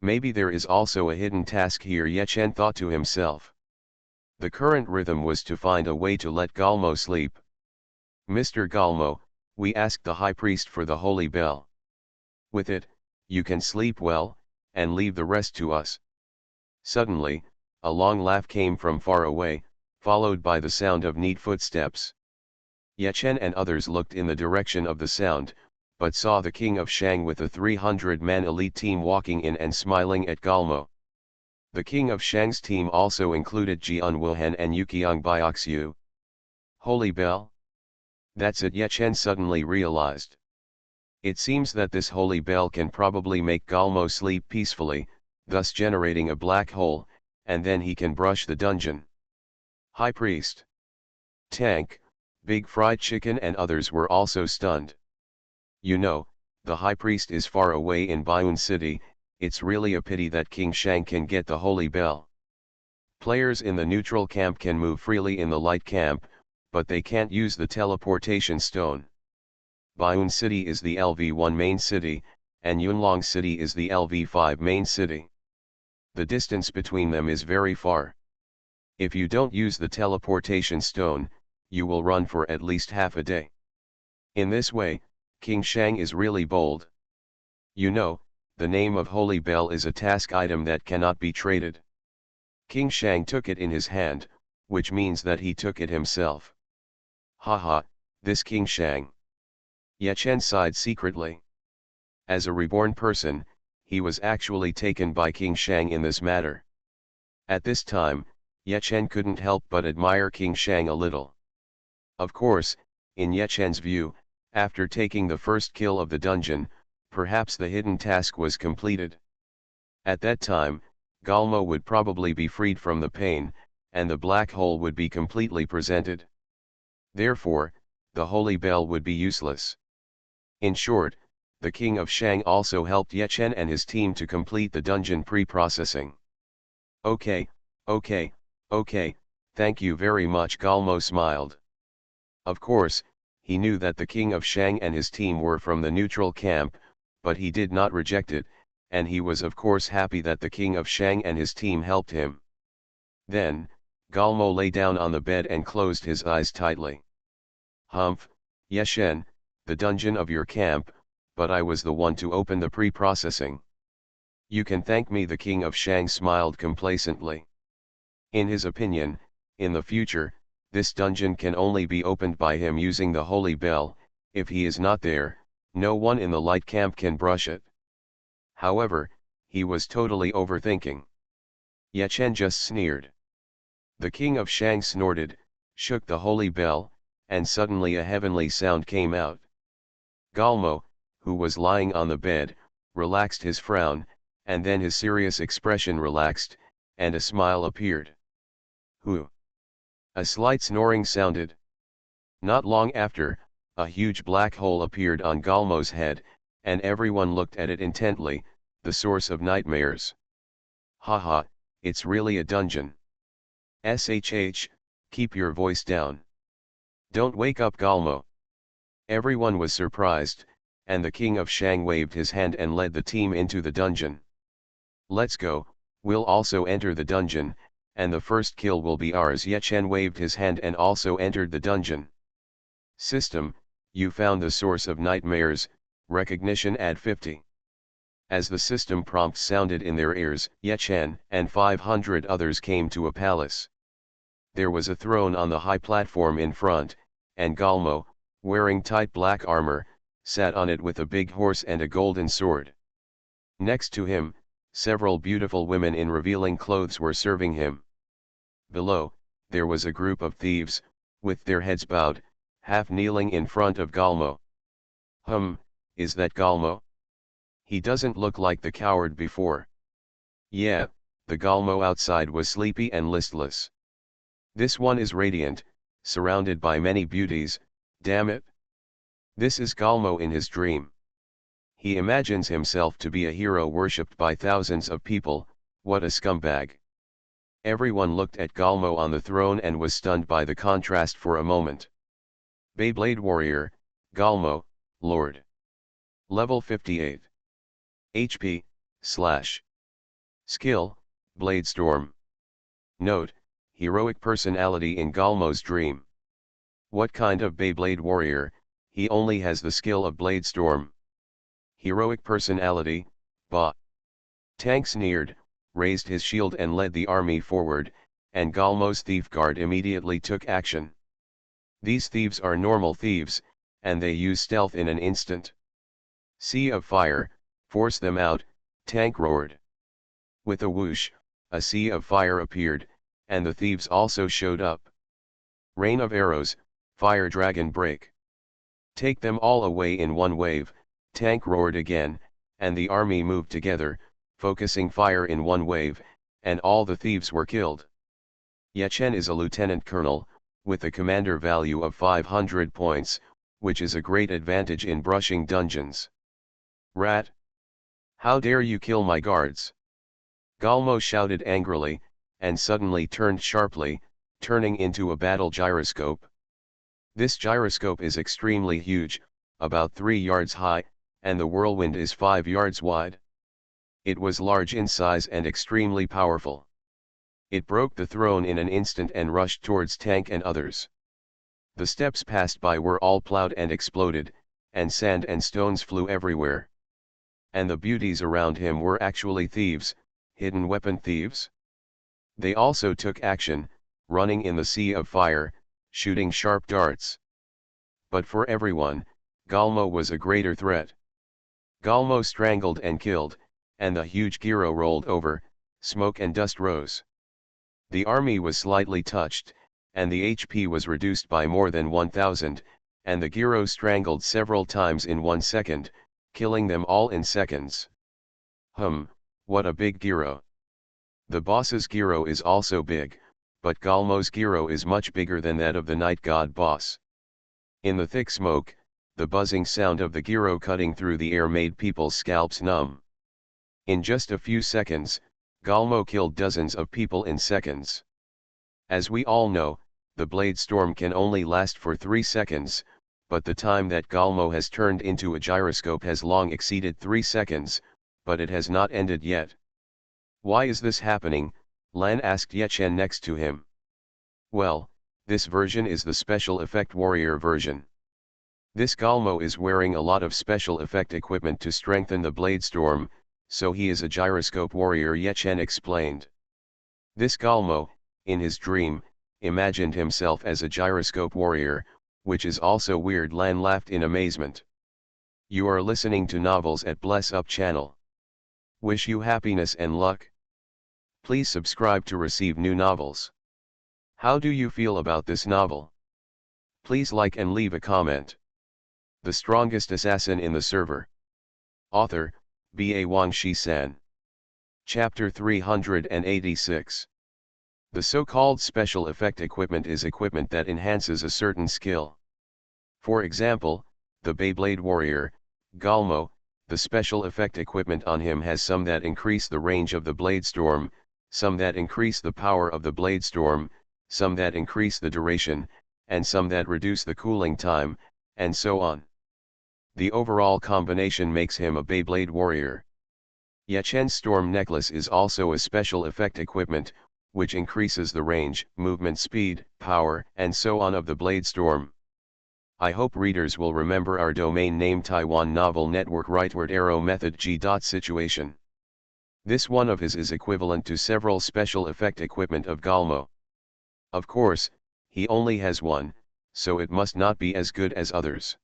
Maybe there is also a hidden task here, Yechen thought to himself. The current rhythm was to find a way to let Galmo sleep. Mr. Galmo, we asked the high priest for the holy bell. With it, you can sleep well, and leave the rest to us. Suddenly, a long laugh came from far away, followed by the sound of neat footsteps. Yechen and others looked in the direction of the sound, but saw the king of Shang with a 300-man elite team walking in and smiling at Galmo. The king of Shang's team also included Jian Wuhan and Yuqiang Bioxiu. Holy bell? That's it, Yechen suddenly realized. It seems that this holy bell can probably make Galmo sleep peacefully, thus generating a black hole, and then he can brush the dungeon. High priest, Tank, Big Fried Chicken and others were also stunned. You know, the high priest is far away in Baiyun City, it's really a pity that King Shang can get the holy bell. Players in the neutral camp can move freely in the light camp, but they can't use the teleportation stone. Baiyun City is the LV1 main city, and Yunlong City is the LV5 main city. The distance between them is very far. If you don't use the teleportation stone, you will run for at least half a day. In this way, King Shang is really bold. You know, the name of Holy Bell is a task item that cannot be traded. King Shang took it in his hand, which means that he took it himself. Haha, this King Shang. Yechen sighed secretly. As a reborn person, he was actually taken by King Shang in this matter. At this time, Yechen couldn't help but admire King Shang a little. Of course, in Yechen's view, after taking the first kill of the dungeon, perhaps the hidden task was completed. At that time, Galmo would probably be freed from the pain, and the black hole would be completely presented. Therefore, the holy bell would be useless. In short, the king of Shang also helped Yechen and his team to complete the dungeon pre-processing. Okay, thank you very much, Galmo smiled. Of course, he knew that the king of Shang and his team were from the neutral camp, but he did not reject it, and he was of course happy that the king of Shang and his team helped him. Then, Galmo lay down on the bed and closed his eyes tightly. Humph, Yechen, the dungeon of your camp, but I was the one to open the pre-processing. You can thank me, the king of Shang smiled complacently. In his opinion, in the future, this dungeon can only be opened by him using the holy bell. If he is not there, no one in the light camp can brush it. However, he was totally overthinking. Yechen just sneered. The king of Shang snorted, shook the holy bell, and suddenly a heavenly sound came out. Galmo, who was lying on the bed, relaxed his frown, and then his serious expression relaxed, and a smile appeared. Who? A slight snoring sounded. Not long after, A huge black hole appeared on Galmo's head, and everyone looked at it intently, the source of nightmares. Haha, it's really a dungeon. SHH, keep your voice down. Don't wake up Galmo. Everyone was surprised, and the king of Shang waved his hand and led the team into the dungeon. Let's go, we'll also enter the dungeon, and the first kill will be ours. Ye Chen waved his hand and also entered the dungeon. System, you found the source of nightmares, recognition add 50. As the system prompt sounded in their ears, Ye Chen and 500 others came to a palace. There was a throne on the high platform in front, and Galmo, wearing tight black armor, sat on it with a big horse and a golden sword. Next to him, several beautiful women in revealing clothes were serving him. Below, there was a group of thieves, with their heads bowed, half kneeling in front of Galmo. Is that Galmo? He doesn't look like the coward before. Yeah, the Galmo outside was sleepy and listless. This one is radiant, surrounded by many beauties, damn it. This is Galmo in his dream. He imagines himself to be a hero worshipped by thousands of people, what a scumbag. Everyone looked at Galmo on the throne and was stunned by the contrast for a moment. Beyblade Warrior, Galmo, Lord. Level 58. HP, / Skill, Bladestorm. Note, heroic personality in Galmo's dream. What kind of Beyblade Warrior? He only has the skill of Bladestorm. Heroic personality, Ba. Tank sneered, raised his shield and led the army forward, and Galmo's thief guard immediately took action. These thieves are normal thieves, and they use stealth in an instant. Sea of Fire, force them out, Tank roared. With a whoosh, a sea of fire appeared, and the thieves also showed up. Rain of Arrows, Fire Dragon break. Take them all away in one wave, Tank roared again, and the army moved together, focusing fire in one wave, and all the thieves were killed. Ye Chen is a lieutenant colonel, with a commander value of 500 points, which is a great advantage in brushing dungeons. Rat! How dare you kill my guards? Galmo shouted angrily, and suddenly turned sharply, turning into a battle gyroscope. This gyroscope is extremely huge, about 3 yards high, and the whirlwind is 5 yards wide. It was large in size and extremely powerful. It broke the throne in an instant and rushed towards Tank and others. The steps passed by were all plowed and exploded, and sand and stones flew everywhere. And the beauties around him were actually thieves, hidden weapon thieves. They also took action, running in the sea of fire, shooting sharp darts. But for everyone, Galmo was a greater threat. Galmo strangled and killed, and the huge gyro rolled over, smoke and dust rose. The army was slightly touched, and the HP was reduced by more than 1000, and the gyro strangled several times in 1 second, killing them all in seconds. What a big gyro. The boss's gyro is also big, but Galmo's gyro is much bigger than that of the night god boss. In the thick smoke, the buzzing sound of the gyro cutting through the air made people's scalps numb. In just a few seconds, Galmo killed dozens of people in seconds. As we all know, the blade storm can only last for 3 seconds, but the time that Galmo has turned into a gyroscope has long exceeded 3 seconds, but it has not ended yet. Why is this happening? Lan asked Ye Chen next to him. Well, this version is the special effect warrior version. This Galmo is wearing a lot of special effect equipment to strengthen the blade storm, so he is a gyroscope warrior, Ye Chen explained. This Galmo, in his dream, imagined himself as a gyroscope warrior, which is also weird. Lan laughed in amazement. You are listening to Novels at Bless Up channel. Wish you happiness and luck. Please subscribe to receive new novels. How do you feel about this novel? Please like and leave a comment. The strongest assassin in the server. Author, B.A. Wang Shi-san. Chapter 386. The so-called special effect equipment is equipment that enhances a certain skill. For example, the Beyblade Warrior, Galmo, the special effect equipment on him has some that increase the range of the Blade Storm, some that increase the power of the Blade Storm, some that increase the duration, and some that reduce the cooling time, and so on. The overall combination makes him a Beyblade Warrior. Yechen's Storm Necklace is also a special effect equipment, which increases the range, movement speed, power, and so on of the Blade Storm. I hope readers will remember our domain name Taiwan Novel Network Rightward Arrow Method G. Situation. This one of his is equivalent to several special effect equipment of Galmo. Of course, he only has one, so it must not be as good as others.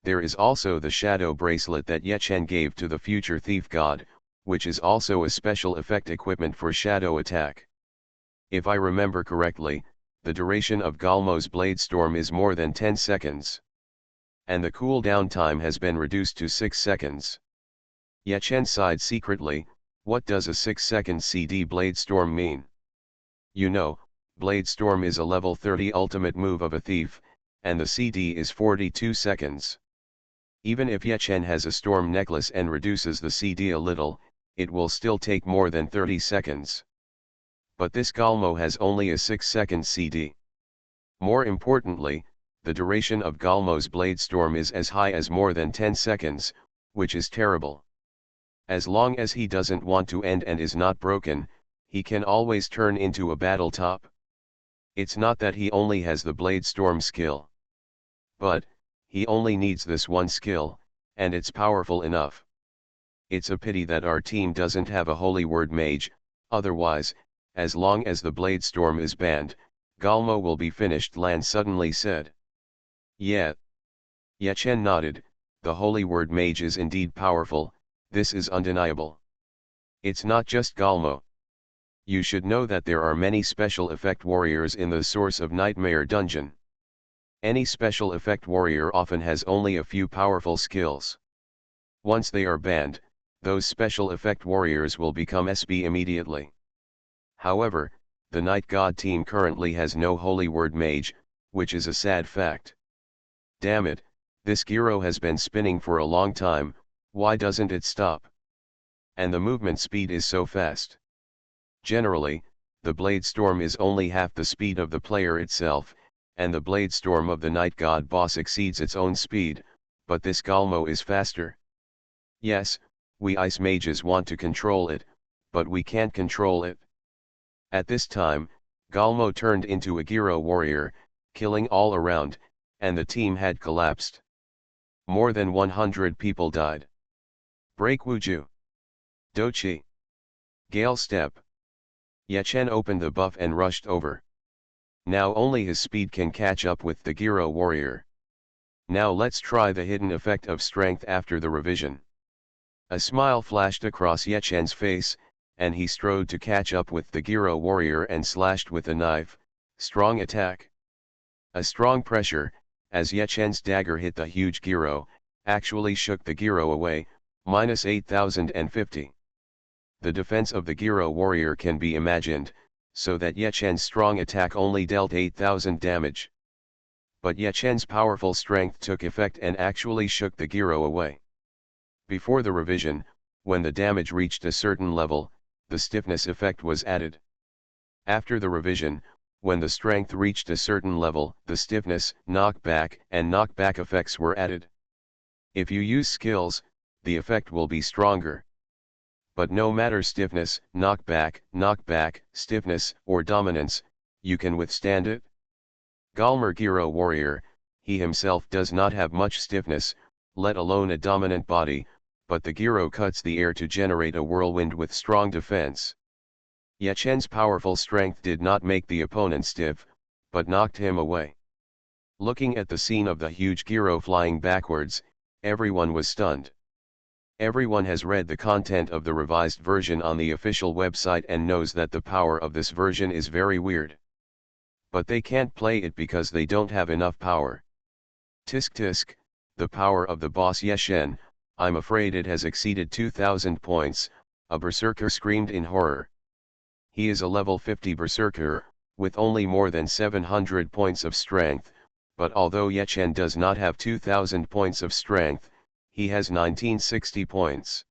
There is also the Shadow Bracelet that Yechen gave to the future Thief God, which is also a special effect equipment for shadow attack. If I remember correctly, the duration of Galmo's Blade Storm is more than 10 seconds. And the cooldown time has been reduced to 6 seconds. Yechen sighed secretly, what does a 6-second CD Blade Storm mean? You know, Blade Storm is a level 30 ultimate move of a thief, and the CD is 42 seconds. Even if Yechen has a Storm Necklace and reduces the CD a little, it will still take more than 30 seconds. But this Galmo has only a 6-second CD. More importantly, the duration of Galmo's Blade Storm is as high as more than 10 seconds, which is terrible. As long as he doesn't want to end and is not broken, he can always turn into a battle top. It's not that he only has the Blade Storm skill. But, he only needs this one skill, and it's powerful enough. It's a pity that our team doesn't have a Holy Word Mage, otherwise, as long as the Blade Storm is banned, Galmo will be finished, Lan suddenly said. Yeah. Yechen nodded, the Holy Word Mage is indeed powerful, this is undeniable. It's not just Galmo. You should know that there are many special effect warriors in the Source of Nightmare dungeon. Any special effect warrior often has only a few powerful skills. Once they are banned, those special effect warriors will become SB immediately. However, the Night God team currently has no Holy Word Mage, which is a sad fact. Damn it, this gyro has been spinning for a long time, why doesn't it stop? And the movement speed is so fast. Generally, the Blade Storm is only half the speed of the player itself, and the Blade Storm of the Night God boss exceeds its own speed, but this Galmo is faster. Yes, we Ice Mages want to control it, but we can't control it. At this time, Galmo turned into a gyro warrior, killing all around, and the team had collapsed. More than 100 people died. Break Wuju. Dochi. Gale Step. Yechen opened the buff and rushed over. Now only his speed can catch up with the gyro warrior. Now let's try the hidden effect of strength after the revision. A smile flashed across Yechen's face, and he strode to catch up with the gyro warrior and slashed with a knife, strong attack. A strong pressure, as Yechen's dagger hit the huge gyro, actually shook the gyro away, minus 8050. The defense of the gyro warrior can be imagined, so that Yechen's strong attack only dealt 8000 damage. But Yechen's powerful strength took effect and actually shook the gyro away. Before the revision, when the damage reached a certain level, the stiffness effect was added. After the revision, when the strength reached a certain level, the stiffness, knockback, and knockback effects were added. If you use skills, the effect will be stronger. But no matter stiffness, knockback, stiffness, or dominance, you can withstand it. Galmer Gyro Warrior, he himself does not have much stiffness, let alone a dominant body, but the gyro cuts the air to generate a whirlwind with strong defense. Yechen's powerful strength did not make the opponent stiff, but knocked him away. Looking at the scene of the huge gyro flying backwards, everyone was stunned. Everyone has read the content of the revised version on the official website and knows that the power of this version is very weird. But they can't play it because they don't have enough power. Tisk tisk, the power of the boss Yechen, I'm afraid it has exceeded 2000 points, a berserker screamed in horror. He is a level 50 berserker, with only more than 700 points of strength, but although Yechen does not have 2000 points of strength, he has 1960 points.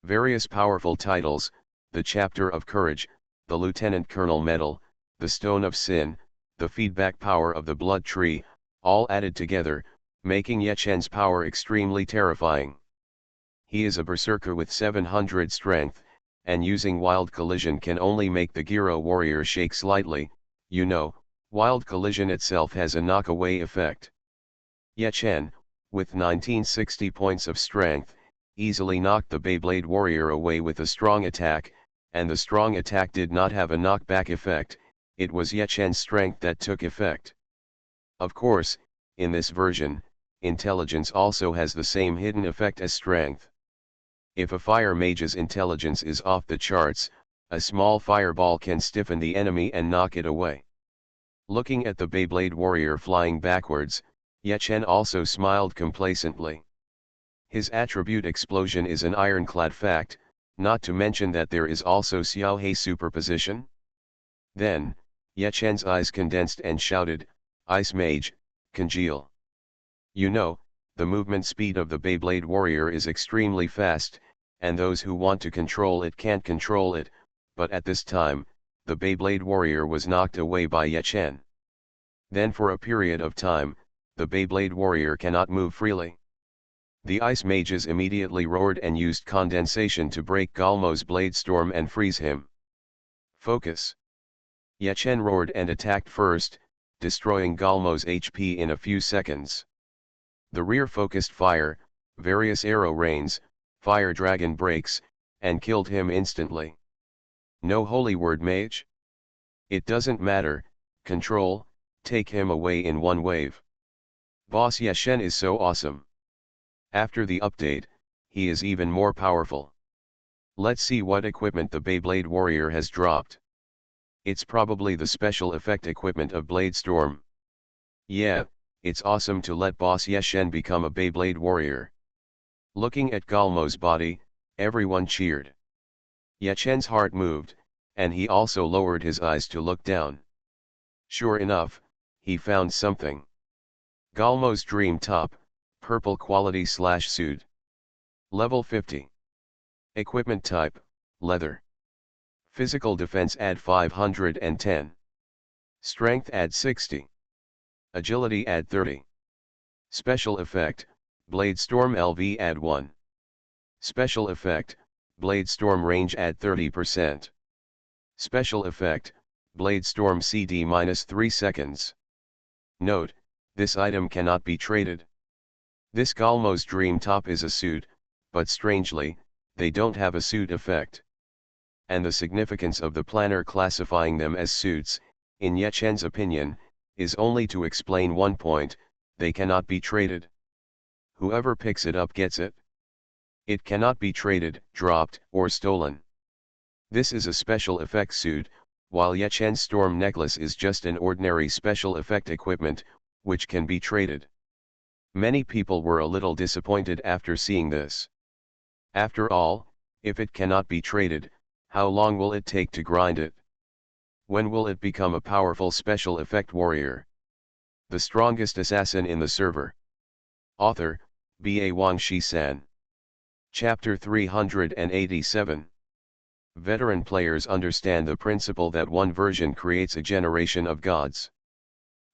Various powerful titles, the Chapter of Courage, the Lieutenant Colonel Medal, the Stone of Sin, the feedback power of the Blood Tree, all added together, making Yechen's power extremely terrifying. He is a berserker with 700 strength, and using Wild Collision can only make the Gyro warrior shake slightly. You know, Wild Collision itself has a knockaway effect. Yechen, with 1960 points of strength, easily knocked the Beyblade warrior away with a strong attack, and the strong attack did not have a knockback effect, it was Yechen's strength that took effect. Of course, in this version, intelligence also has the same hidden effect as strength. If a fire mage's intelligence is off the charts, a small fireball can stiffen the enemy and knock it away. Looking at the Beyblade warrior flying backwards, Yechen also smiled complacently. His attribute explosion is an ironclad fact, not to mention that there is also Xiaohe superposition. Then, Yechen's eyes condensed and shouted, "Ice Mage, congeal." You know, the movement speed of the Beyblade warrior is extremely fast, and those who want to control it can't control it, but at this time, the Beyblade warrior was knocked away by Yechen. Then for a period of time, the Beyblade warrior cannot move freely. The ice mages immediately roared and used condensation to break Galmo's blade storm and freeze him. Focus. Yechen roared and attacked first, destroying Galmo's HP in a few seconds. The rear focused fire, various arrow rains, fire dragon breaks, and killed him instantly. No holy word mage? It doesn't matter, control, take him away in one wave. Boss Yechen is so awesome. After the update, he is even more powerful. Let's see what equipment the Beyblade warrior has dropped. It's probably the special effect equipment of Blade Storm. Yeah, it's awesome to let Boss Yechen become a Beyblade warrior. Looking at Galmo's body, everyone cheered. Yechen's heart moved, and he also lowered his eyes to look down. Sure enough, he found something. Galmo's dream top, purple quality suit. Level 50. Equipment type, leather. Physical defense add 510. Strength add 60. Agility add 30. Special effect, Blade Storm LV add 1. Special effect, Blade Storm range add 30%. Special effect, Blade Storm CD -3 seconds. Note, this item cannot be traded. This Galmo's dream top is a suit, but strangely, they don't have a suit effect. And the significance of the planner classifying them as suits, in Yechen's opinion, is only to explain one point: they cannot be traded. Whoever picks it up gets it. It cannot be traded, dropped, or stolen. This is a special effect suit, while Yechen's storm necklace is just an ordinary special effect equipment, which can be traded. Many people were a little disappointed after seeing this. After all, if it cannot be traded, how long will it take to grind it? When will it become a powerful special effect warrior? The strongest assassin in the server. Author, B.A. Wang Shi-san. Chapter 387. Veteran players understand the principle that one version creates a generation of gods.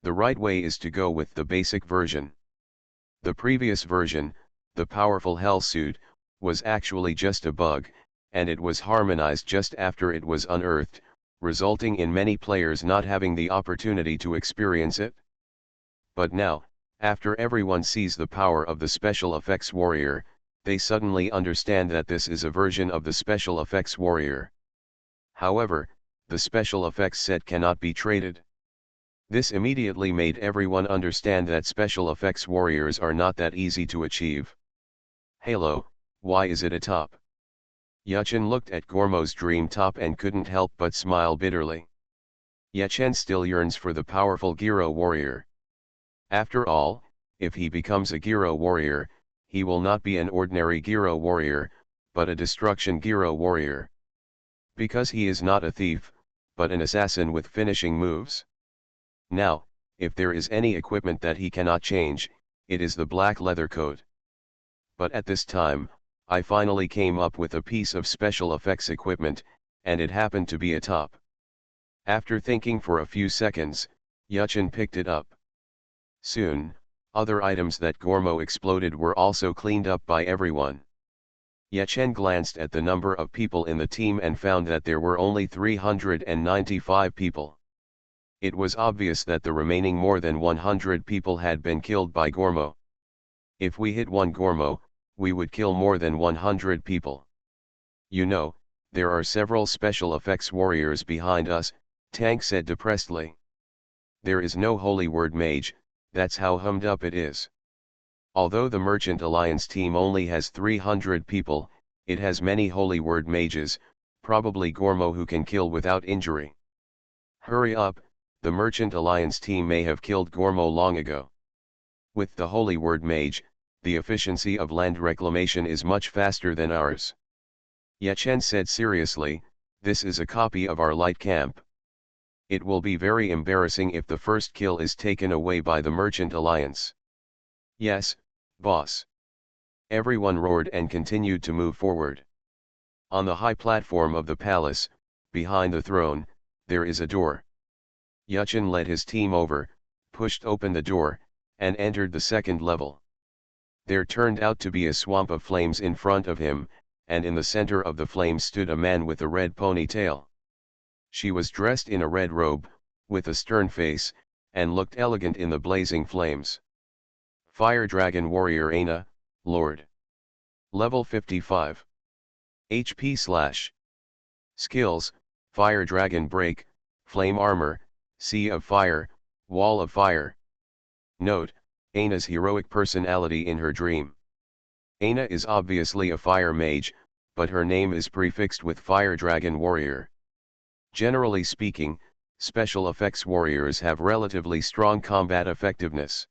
The right way is to go with the basic version. The previous version, the powerful Hell suit, was actually just a bug, and it was harmonized just after it was unearthed, resulting in many players not having the opportunity to experience it. But now, after everyone sees the power of the special effects warrior, they suddenly understand that this is a version of the special effects warrior. However, the special effects set cannot be traded. This immediately made everyone understand that special effects warriors are not that easy to achieve. Halo, why is it a top? Yechen looked at Gormo's dream top and couldn't help but smile bitterly. Yechen still yearns for the powerful Gyro warrior. After all, if he becomes a Gyro warrior, he will not be an ordinary Gyro warrior, but a destruction Gyro warrior. Because he is not a thief, but an assassin with finishing moves. Now, if there is any equipment that he cannot change, it is the black leather coat. But at this time, I finally came up with a piece of special effects equipment, and it happened to be a top. After thinking for a few seconds, Yuchen picked it up. Soon, other items that Gormo exploded were also cleaned up by everyone. Yuchen glanced at the number of people in the team and found that there were only 395 people. It was obvious that the remaining more than 100 people had been killed by Gormo. If we hit one Gormo, we would kill more than 100 people. You know, there are several special effects warriors behind us, Tank said depressedly. There is no holy word mage, that's how hummed up it is. Although the Merchant Alliance team only has 300 people, it has many holy word mages, probably Gormo who can kill without injury. Hurry up, the Merchant Alliance team may have killed Gormo long ago. With the holy word mage, the efficiency of land reclamation is much faster than ours. Yuchen said seriously, this is a copy of our light camp. It will be very embarrassing if the first kill is taken away by the Merchant Alliance. Yes, boss. Everyone roared and continued to move forward. On the high platform of the palace, behind the throne, there is a door. Yuchen led his team over, pushed open the door, and entered the second level. There turned out to be a swamp of flames in front of him, and in the center of the flames stood a man with a red ponytail. She was dressed in a red robe, with a stern face, and looked elegant in the blazing flames. Fire Dragon Warrior Aina, Lord. Level 55. HP/. Skills, Fire Dragon Break, Flame Armor, Sea of Fire, Wall of Fire. Note, Aina's heroic personality in her dream. Aina is obviously a fire mage, but her name is prefixed with Fire Dragon Warrior. Generally speaking, special effects warriors have relatively strong combat effectiveness.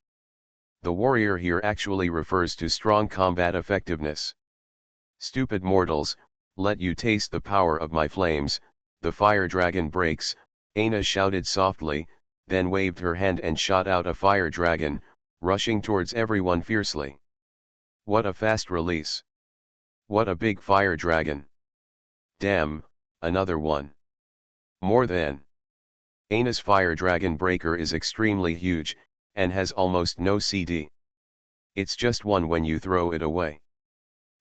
The warrior here actually refers to strong combat effectiveness. Stupid mortals, let you taste the power of my flames, the fire dragon breaks, Aina shouted softly, then waved her hand and shot out a fire dragon, rushing towards everyone fiercely. What a fast release! What a big fire dragon! Damn, another one. More than. Aina's fire dragon breaker is extremely huge, and has almost no CD. It's just one when you throw it away.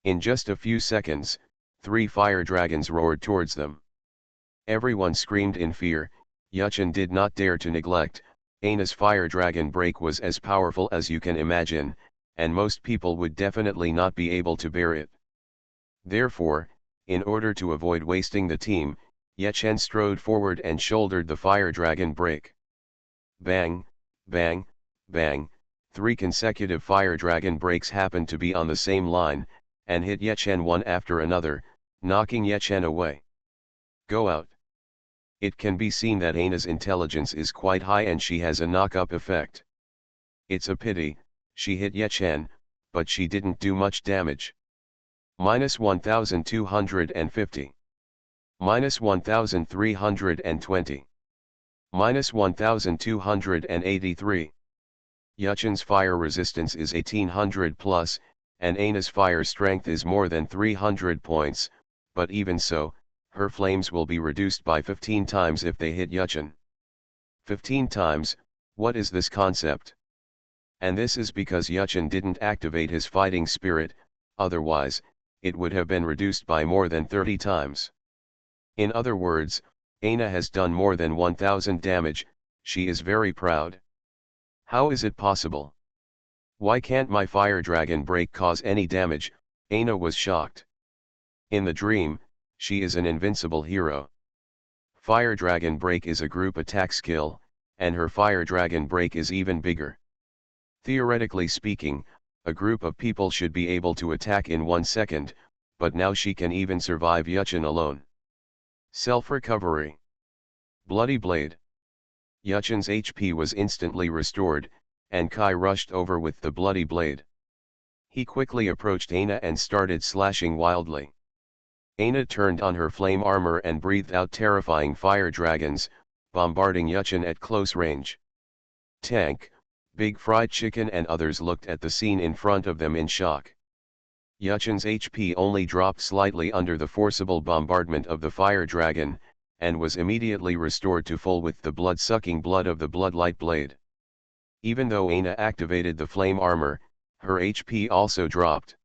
In just a few seconds, 3 fire dragons roared towards them. Everyone screamed in fear. Yuchen did not dare to neglect. Aina's fire dragon break was as powerful as you can imagine, and most people would definitely not be able to bear it. Therefore, in order to avoid wasting the team, Yuchen strode forward and shouldered the fire dragon break. Bang, bang, bang, 3 consecutive fire dragon breaks happened to be on the same line, and hit Yuchen one after another, knocking Yuchen away. Go out. It can be seen that Aina's intelligence is quite high and she has a knock-up effect. It's a pity, she hit Yuchen, but she didn't do much damage. -1250. -1320. -1283. Yuchen's fire resistance is 1800 plus, and Aina's fire strength is more than 300 points, but even so, her flames will be reduced by 15 times if they hit Yuchen. 15 times, what is this concept? And this is because Yuchen didn't activate his fighting spirit, otherwise, it would have been reduced by more than 30 times. In other words, Aina has done more than 1000 damage, she is very proud. How is it possible? Why can't my fire dragon break cause any damage? Aina was shocked. In the dream, she is an invincible hero. Fire dragon break is a group attack skill, and her fire dragon break is even bigger. Theoretically speaking, a group of people should be able to attack in 1 second, but now she can even survive Yuchen alone. Self-recovery. Bloody Blade. Yuchen's HP was instantly restored, and Kai rushed over with the bloody blade. He quickly approached Aina and started slashing wildly. Aina turned on her flame armor and breathed out terrifying fire dragons, bombarding Yuchen at close range. Tank, Big Fried Chicken and others looked at the scene in front of them in shock. Yuchin's HP only dropped slightly under the forcible bombardment of the fire dragon, and was immediately restored to full with the blood-sucking blood of the Bloodlight Blade. Even though Aina activated the flame armor, her HP also dropped.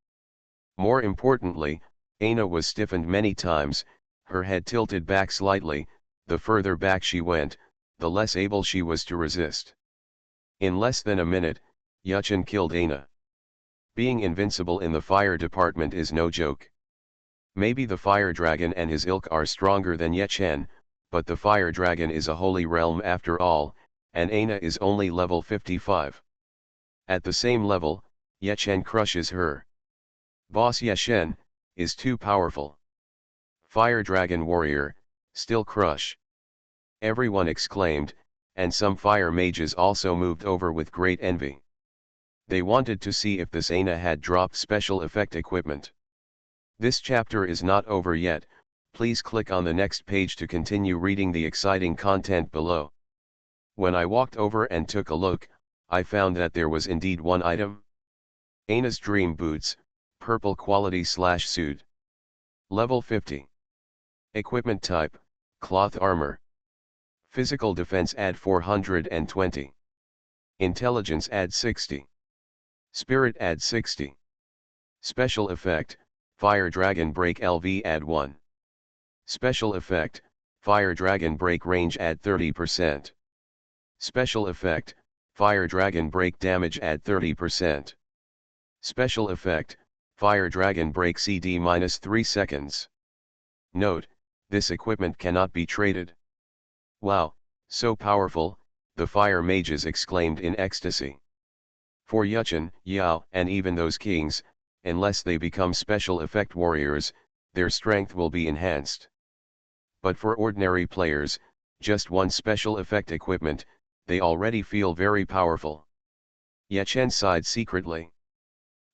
More importantly, Aina was stiffened many times, her head tilted back slightly. The further back she went, the less able she was to resist. In less than a minute, Yuchin killed Aina. Being invincible in the fire department is no joke. Maybe the fire dragon and his ilk are stronger than Yuchin, but the fire dragon is a holy realm after all, and Aina is only level 55. At the same level, Yuchin crushes her. Boss Yuchin is too powerful. Fire dragon warrior, still crush. Everyone exclaimed, and some fire mages also moved over with great envy. They wanted to see if this Aina had dropped special effect equipment. This chapter is not over yet, please click on the next page to continue reading the exciting content below. When I walked over and took a look, I found that there was indeed one item. Aina's Dream Boots, purple quality /suit. Level 50. Equipment type, cloth armor. Physical defense add 420. Intelligence add 60. Spirit add 60. Special effect, Fire Dragon Break LV add 1. Special effect, Fire Dragon Break range add 30%. Special effect, Fire Dragon Break damage add 30%. Special effect, Fire Dragon Break CD -3 seconds. Note, this equipment cannot be traded. Wow, so powerful, the fire mages exclaimed in ecstasy. For Yuchin, Yao, and even those kings, unless they become special effect warriors, their strength will be enhanced. But for ordinary players, just one special effect equipment, they already feel very powerful. Yuchin sighed secretly.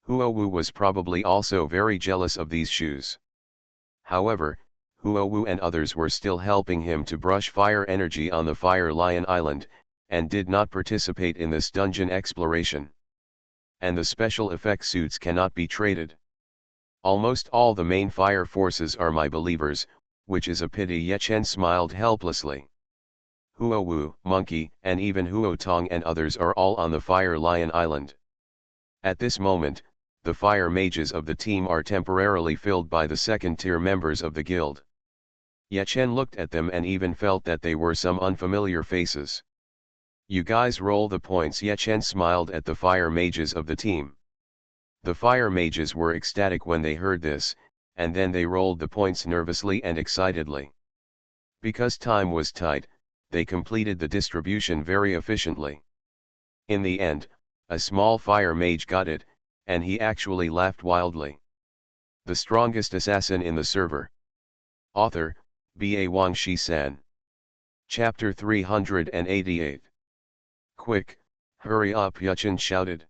Huowu was probably also very jealous of these shoes. However, Huowu and others were still helping him to brush fire energy on the Fire Lion Island, and did not participate in this dungeon exploration. And the special effect suits cannot be traded. Almost all the main fire forces are my believers, which is a pity. Yuchin smiled helplessly. Huowu, Monkey, and even Huotong and others are all on the Fire Lion Island. At this moment, the fire mages of the team are temporarily filled by the second-tier members of the guild. Yuchin looked at them and even felt that they were some unfamiliar faces. You guys roll the points. Yuchin smiled at the fire mages of the team. The fire mages were ecstatic when they heard this, and then they rolled the points nervously and excitedly. Because time was tight, they completed the distribution very efficiently. In the end, a small fire mage got it, and he actually laughed wildly. The strongest assassin in the server. Author, B.A. Wang Shi-san. Chapter 388. Quick, hurry up, Yuchin shouted.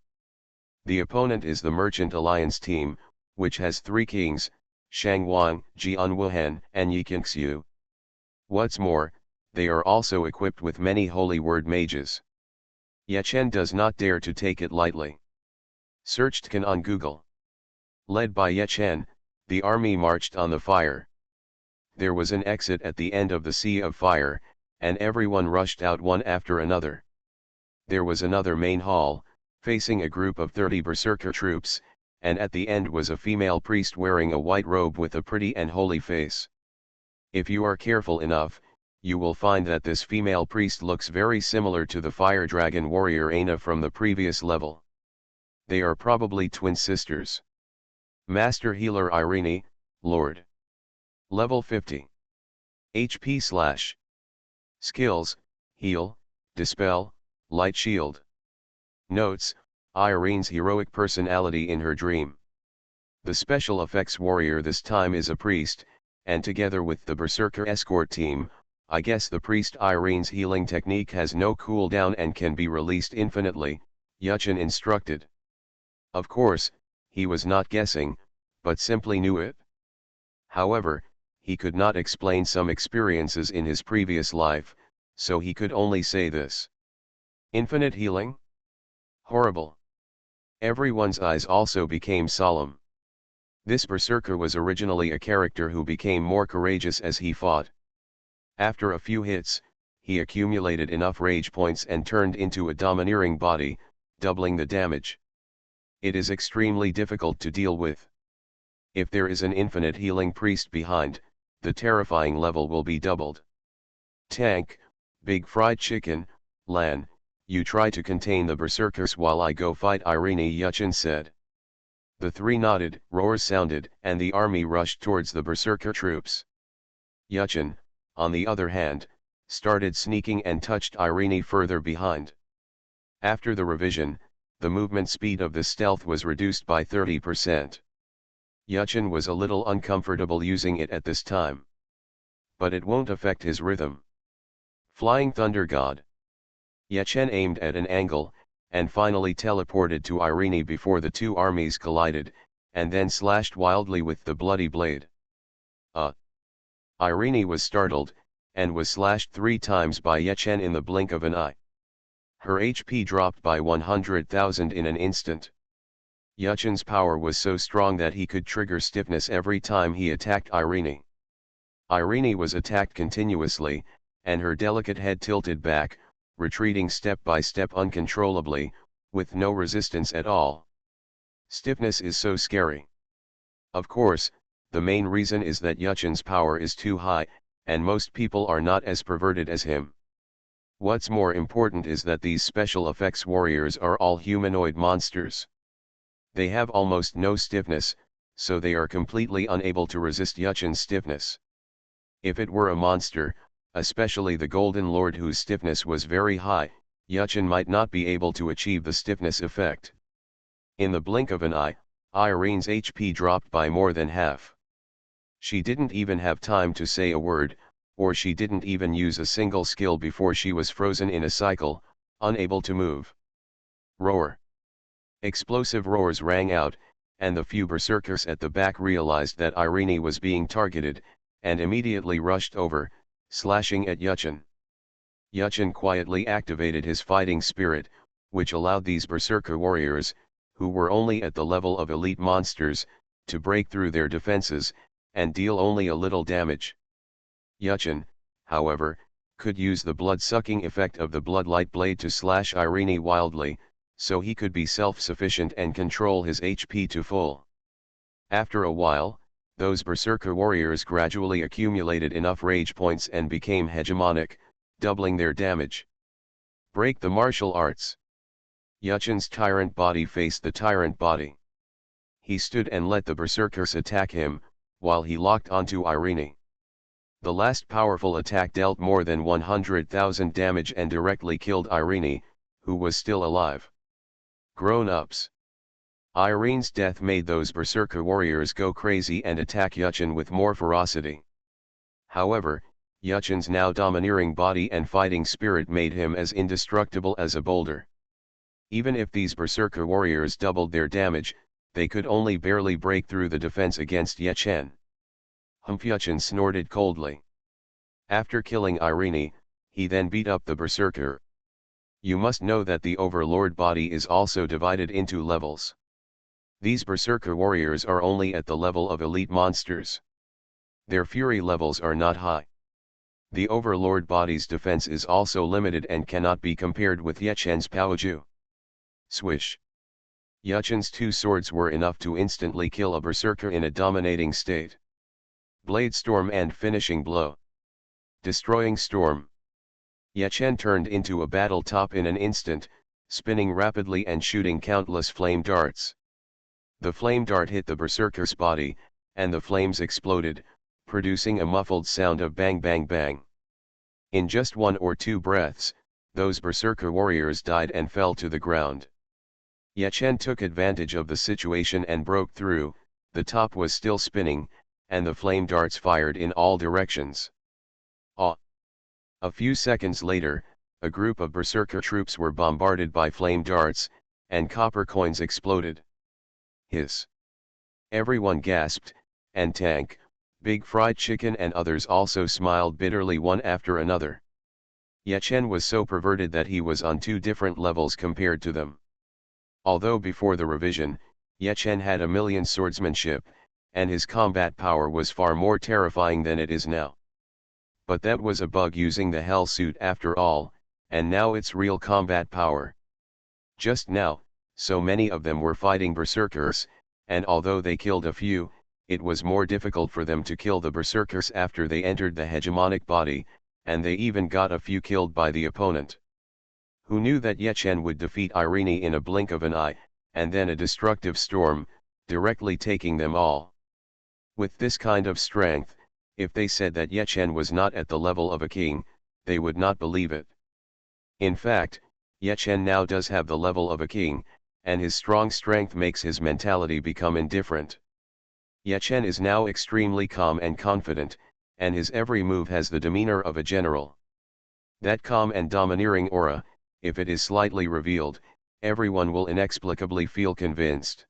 The opponent is the Merchant Alliance team, which has 3 kings, Shang Wang, Jian Wuhan, and Yi Qingxiu. What's more, they are also equipped with many holy word mages. Yuchin does not dare to take it lightly. Searched Khan on Google. Led by Yuchin, the army marched on the fire. There was an exit at the end of the Sea of Fire, and everyone rushed out one after another. There was another main hall, facing a group of 30 berserker troops, and at the end was a female priest wearing a white robe with a pretty and holy face. If you are careful enough, you will find that this female priest looks very similar to the fire dragon warrior Aina from the previous level. They are probably twin sisters. Master Healer Irene, Lord. Level 50. HP/. Skills, Heal, Dispel, Light Shield. Notes, Irene's heroic personality in her dream. The special effects warrior this time is a priest, and together with the berserker escort team, I guess the priest Irene's healing technique has no cooldown and can be released infinitely, Yuchin instructed. Of course, he was not guessing, but simply knew it. However, he could not explain some experiences in his previous life, so he could only say this. Infinite healing? Horrible. Everyone's eyes also became solemn. This berserker was originally a character who became more courageous as he fought. After a few hits, he accumulated enough rage points and turned into a domineering body, doubling the damage. It is extremely difficult to deal with. If there is an infinite healing priest behind, the terrifying level will be doubled. Tank, Big Fried Chicken, Lan, you try to contain the berserkers while I go fight Irene, Yuchen said. The three nodded, roars sounded, and the army rushed towards the berserker troops. Yuchen, on the other hand, started sneaking and touched Irene further behind. After the revision, the movement speed of the stealth was reduced by 30%. Yuchen was a little uncomfortable using it at this time. But it won't affect his rhythm. Flying Thunder God. Yuchen aimed at an angle, and finally teleported to Irene before the two armies collided, and then slashed wildly with the bloody blade. Irene was startled, and was slashed 3 times by Yuchen in the blink of an eye. Her HP dropped by 100,000 in an instant. Yuchen's power was so strong that he could trigger stiffness every time he attacked Irene. Irene was attacked continuously, and her delicate head tilted back, retreating step by step uncontrollably, with no resistance at all. Stiffness is so scary. Of course, the main reason is that Yuchen's power is too high, and most people are not as perverted as him. What's more important is that these special effects warriors are all humanoid monsters. They have almost no stiffness, so they are completely unable to resist Yuchen's stiffness. If it were a monster, especially the Golden Lord whose stiffness was very high, Yuchen might not be able to achieve the stiffness effect. In the blink of an eye, Irene's HP dropped by more than half. She didn't even have time to say a word, or she didn't even use a single skill before she was frozen in a cycle, unable to move. Roar. Explosive roars rang out, and the few berserkers at the back realized that Irene was being targeted, and immediately rushed over, slashing at Yuchen. Yuchen quietly activated his fighting spirit, which allowed these berserker warriors, who were only at the level of elite monsters, to break through their defenses, and deal only a little damage. Yuchen, however, could use the blood-sucking effect of the bloodlight blade to slash Irene wildly, so he could be self-sufficient and control his HP to full. After a while, those berserker warriors gradually accumulated enough rage points and became hegemonic, doubling their damage. Break the martial arts. Yuchen's tyrant body faced the tyrant body. He stood and let the berserkers attack him, while he locked onto Irene. The last powerful attack dealt more than 100,000 damage and directly killed Irene, who was still alive. Grown-ups. Irene's death made those berserker warriors go crazy and attack Yuchen with more ferocity. However, Yuchen's now domineering body and fighting spirit made him as indestructible as a boulder. Even if these berserker warriors doubled their damage, they could only barely break through the defense against Yuchen. Yuchen snorted coldly. After killing Irene, he then beat up the berserker. You must know that the overlord body is also divided into levels. These berserker warriors are only at the level of elite monsters. Their fury levels are not high. The overlord body's defense is also limited and cannot be compared with Yuchen's Paoju. Swish. Yuchen's 2 swords were enough to instantly kill a berserker in a dominating state. Blade Storm and Finishing Blow. Destroying Storm. Yuchen turned into a battle top in an instant, spinning rapidly and shooting countless flame darts. The flame dart hit the berserker's body, and the flames exploded, producing a muffled sound of bang bang bang. In just 1 or 2 breaths, those berserker warriors died and fell to the ground. Yuchen took advantage of the situation and broke through. The top was still spinning, and the flame darts fired in all directions. A few seconds later, a group of berserker troops were bombarded by flame darts, and copper coins exploded. Hiss. Everyone gasped, and Tank, Big Fried Chicken and others also smiled bitterly one after another. Ye Chen was so perverted that he was on two different levels compared to them. Although before the revision, Ye Chen had 1,000,000 swordsmanship, and his combat power was far more terrifying than it is now. But that was a bug using the Hell suit after all, and now it's real combat power. Just now, so many of them were fighting berserkers, and although they killed a few, it was more difficult for them to kill the berserkers after they entered the hegemonic body, and they even got a few killed by the opponent. Who knew that Ye Chen would defeat Irene in a blink of an eye, and then a destructive storm, directly taking them all? With this kind of strength, if they said that Ye Chen was not at the level of a king, they would not believe it. In fact, Ye Chen now does have the level of a king, and his strong strength makes his mentality become indifferent. Ye Chen is now extremely calm and confident, and his every move has the demeanor of a general. That calm and domineering aura, if it is slightly revealed, everyone will inexplicably feel convinced.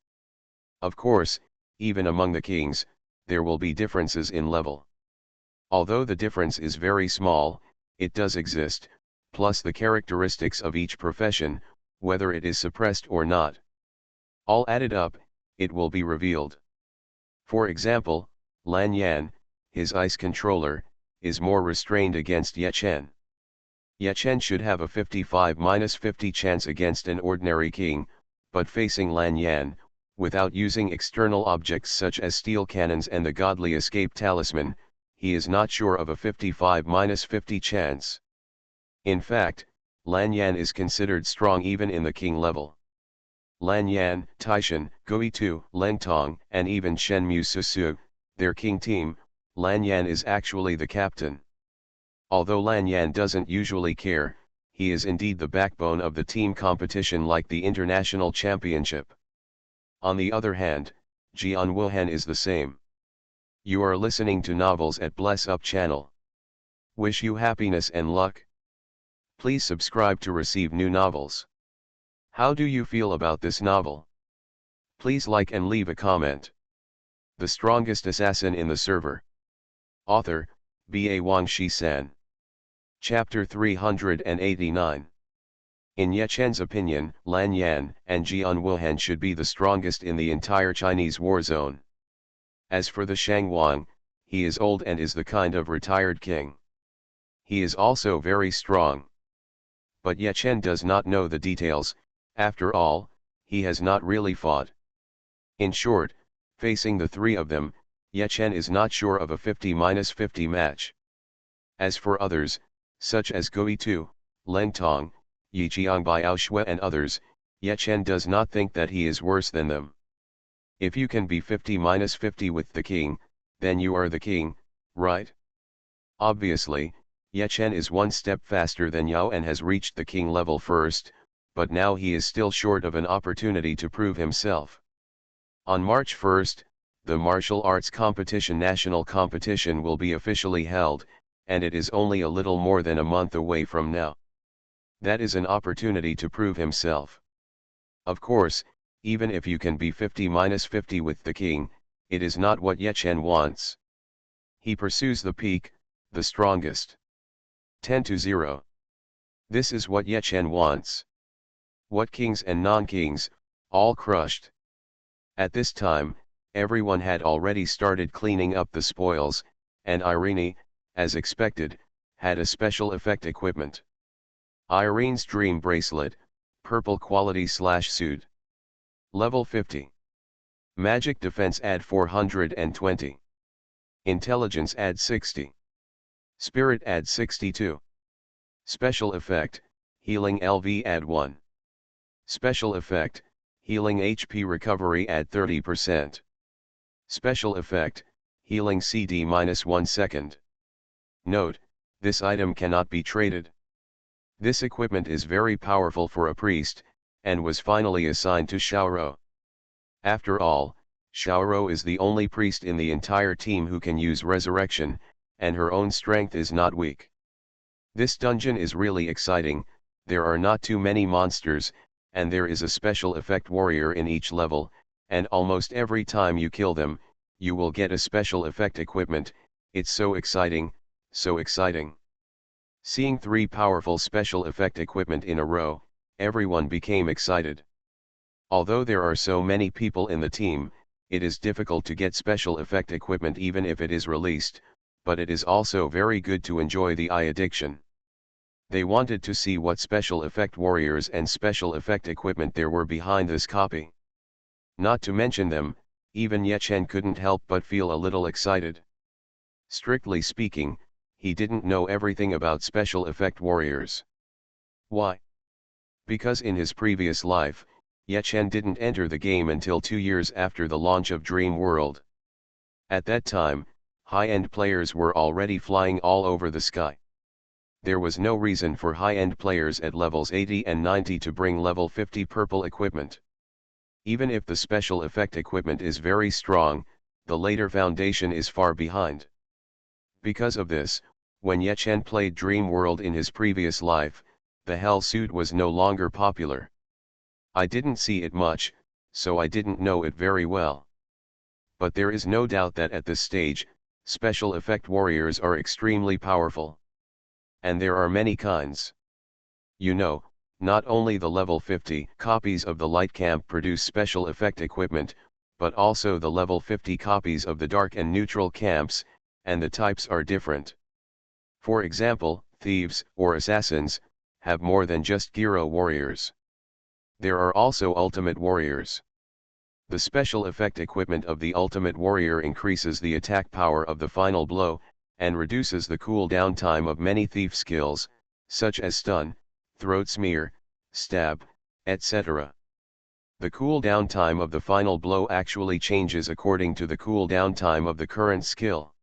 Of course, even among the kings, there will be differences in level. Although the difference is very small, it does exist, plus the characteristics of each profession, whether it is suppressed or not. All added up, it will be revealed. For example, Lan Yan, his ice controller, is more restrained against Ye Chen. Ye Chen should have a 55-50 chance against an ordinary king, but facing Lan Yan, without using external objects such as steel cannons and the godly escape talisman, he is not sure of a 55-50 chance. In fact, Lan Yan is considered strong even in the king level. Lan Yan, Taishan, Gui-Tu, Leng Tong, and even Shen Mu Susu, their king team, Lan Yan is actually the captain. Although Lan Yan doesn't usually care, he is indeed the backbone of the team competition like the international championship. On the other hand, Jian Wuhan is the same. You are listening to Novels at Bless Up channel. Wish you happiness and luck. Please subscribe to receive new novels. How do you feel about this novel? Please like and leave a comment. The strongest assassin in the server. Author, B.A. Wang Shi-san. Chapter 389. In Ye Chen's opinion, Lan Yan and Jian Wuhan should be the strongest in the entire Chinese war zone. As for the Shang Wang, he is old and is the kind of retired king. He is also very strong. But Ye Chen does not know the details, after all, he has not really fought. In short, facing the three of them, Ye Chen is not sure of a 50-50 match. As for others, such as Gui-Tu, Leng Tong, Yi Jiangbai Shui and others, Ye Chen does not think that he is worse than them. If you can be 50-50 with the king, then you are the king, right? Obviously, Ye Chen is one step faster than Yao and has reached the king level first, but now he is still short of an opportunity to prove himself. On March 1st, the martial arts competition national competition will be officially held, and it is only a little more than a month away from now. That is an opportunity to prove himself. Of course, even if you can be 50-50 with the king, it is not what Ye Chen wants. He pursues the peak, the strongest. 10-0. This is what Ye Chen wants. What kings and non-kings, all crushed. At this time, everyone had already started cleaning up the spoils, and Irene, as expected, had a special effect equipment. Irene's dream bracelet, purple quality /suit. Level 50. Magic defense add 420. Intelligence add 60. Spirit add 62. Special effect, healing LV add 1. Special effect, healing HP recovery add 30%. Special effect, healing CD -1 second. Note, this item cannot be traded. This equipment is very powerful for a priest, and was finally assigned to Xiaoro. After all, Xiaoro is the only priest in the entire team who can use resurrection, and her own strength is not weak. This dungeon is really exciting, there are not too many monsters, and there is a special effect warrior in each level, and almost every time you kill them, you will get a special effect equipment. It's so exciting, so exciting. Seeing 3 powerful special effect equipment in a row, everyone became excited. Although there are so many people in the team, it is difficult to get special effect equipment even if it is released, but it is also very good to enjoy the eye addiction. They wanted to see what special effect warriors and special effect equipment there were behind this copy. Not to mention them, even Yechen couldn't help but feel a little excited. Strictly speaking, he didn't know everything about special effect warriors. Why? Because in his previous life, Yechen didn't enter the game until 2 years after the launch of Dream World. At that time, high-end players were already flying all over the sky. There was no reason for high-end players at levels 80 and 90 to bring level 50 purple equipment. Even if the special effect equipment is very strong, the later foundation is far behind. Because of this, when Yechen played Dream World in his previous life, the Hell suit was no longer popular. I didn't see it much, so I didn't know it very well. But there is no doubt that at this stage, special effect warriors are extremely powerful. And there are many kinds. You know, not only the level 50 copies of the light camp produce special effect equipment, but also the level 50 copies of the dark and neutral camps, and the types are different. For example, thieves, or assassins, have more than just Giro warriors. There are also ultimate warriors. The special effect equipment of the ultimate warrior increases the attack power of the final blow, and reduces the cooldown time of many thief skills, such as stun, throat smear, stab, etc. The cooldown time of the final blow actually changes according to the cooldown time of the current skill.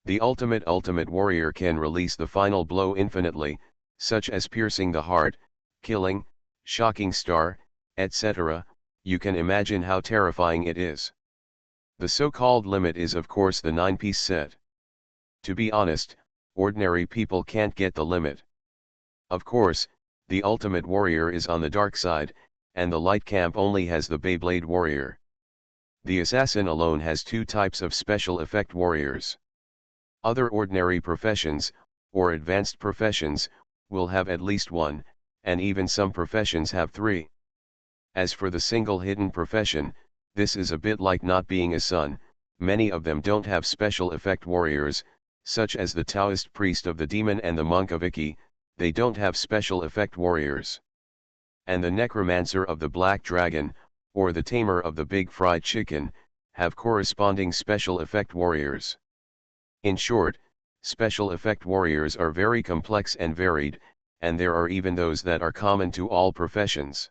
The ultimate warrior can release the final blow infinitely, such as piercing the heart, killing, shocking star, etc. You can imagine how terrifying it is. The so-called limit is of course the 9-piece set. To be honest, ordinary people can't get the limit. Of course, the ultimate warrior is on the dark side, and the light camp only has the Beyblade warrior. The assassin alone has 2 types of special effect warriors. Other ordinary professions, or advanced professions, will have at least 1, and even some professions have 3. As for the single hidden profession, this is a bit like not being a sun. Many of them don't have special effect warriors, such as the Taoist priest of the demon and the monk of Iki, they don't have special effect warriors. And the necromancer of the black dragon, or the tamer of the big fried chicken, have corresponding special effect warriors. In short, special effect warriors are very complex and varied, and there are even those that are common to all professions.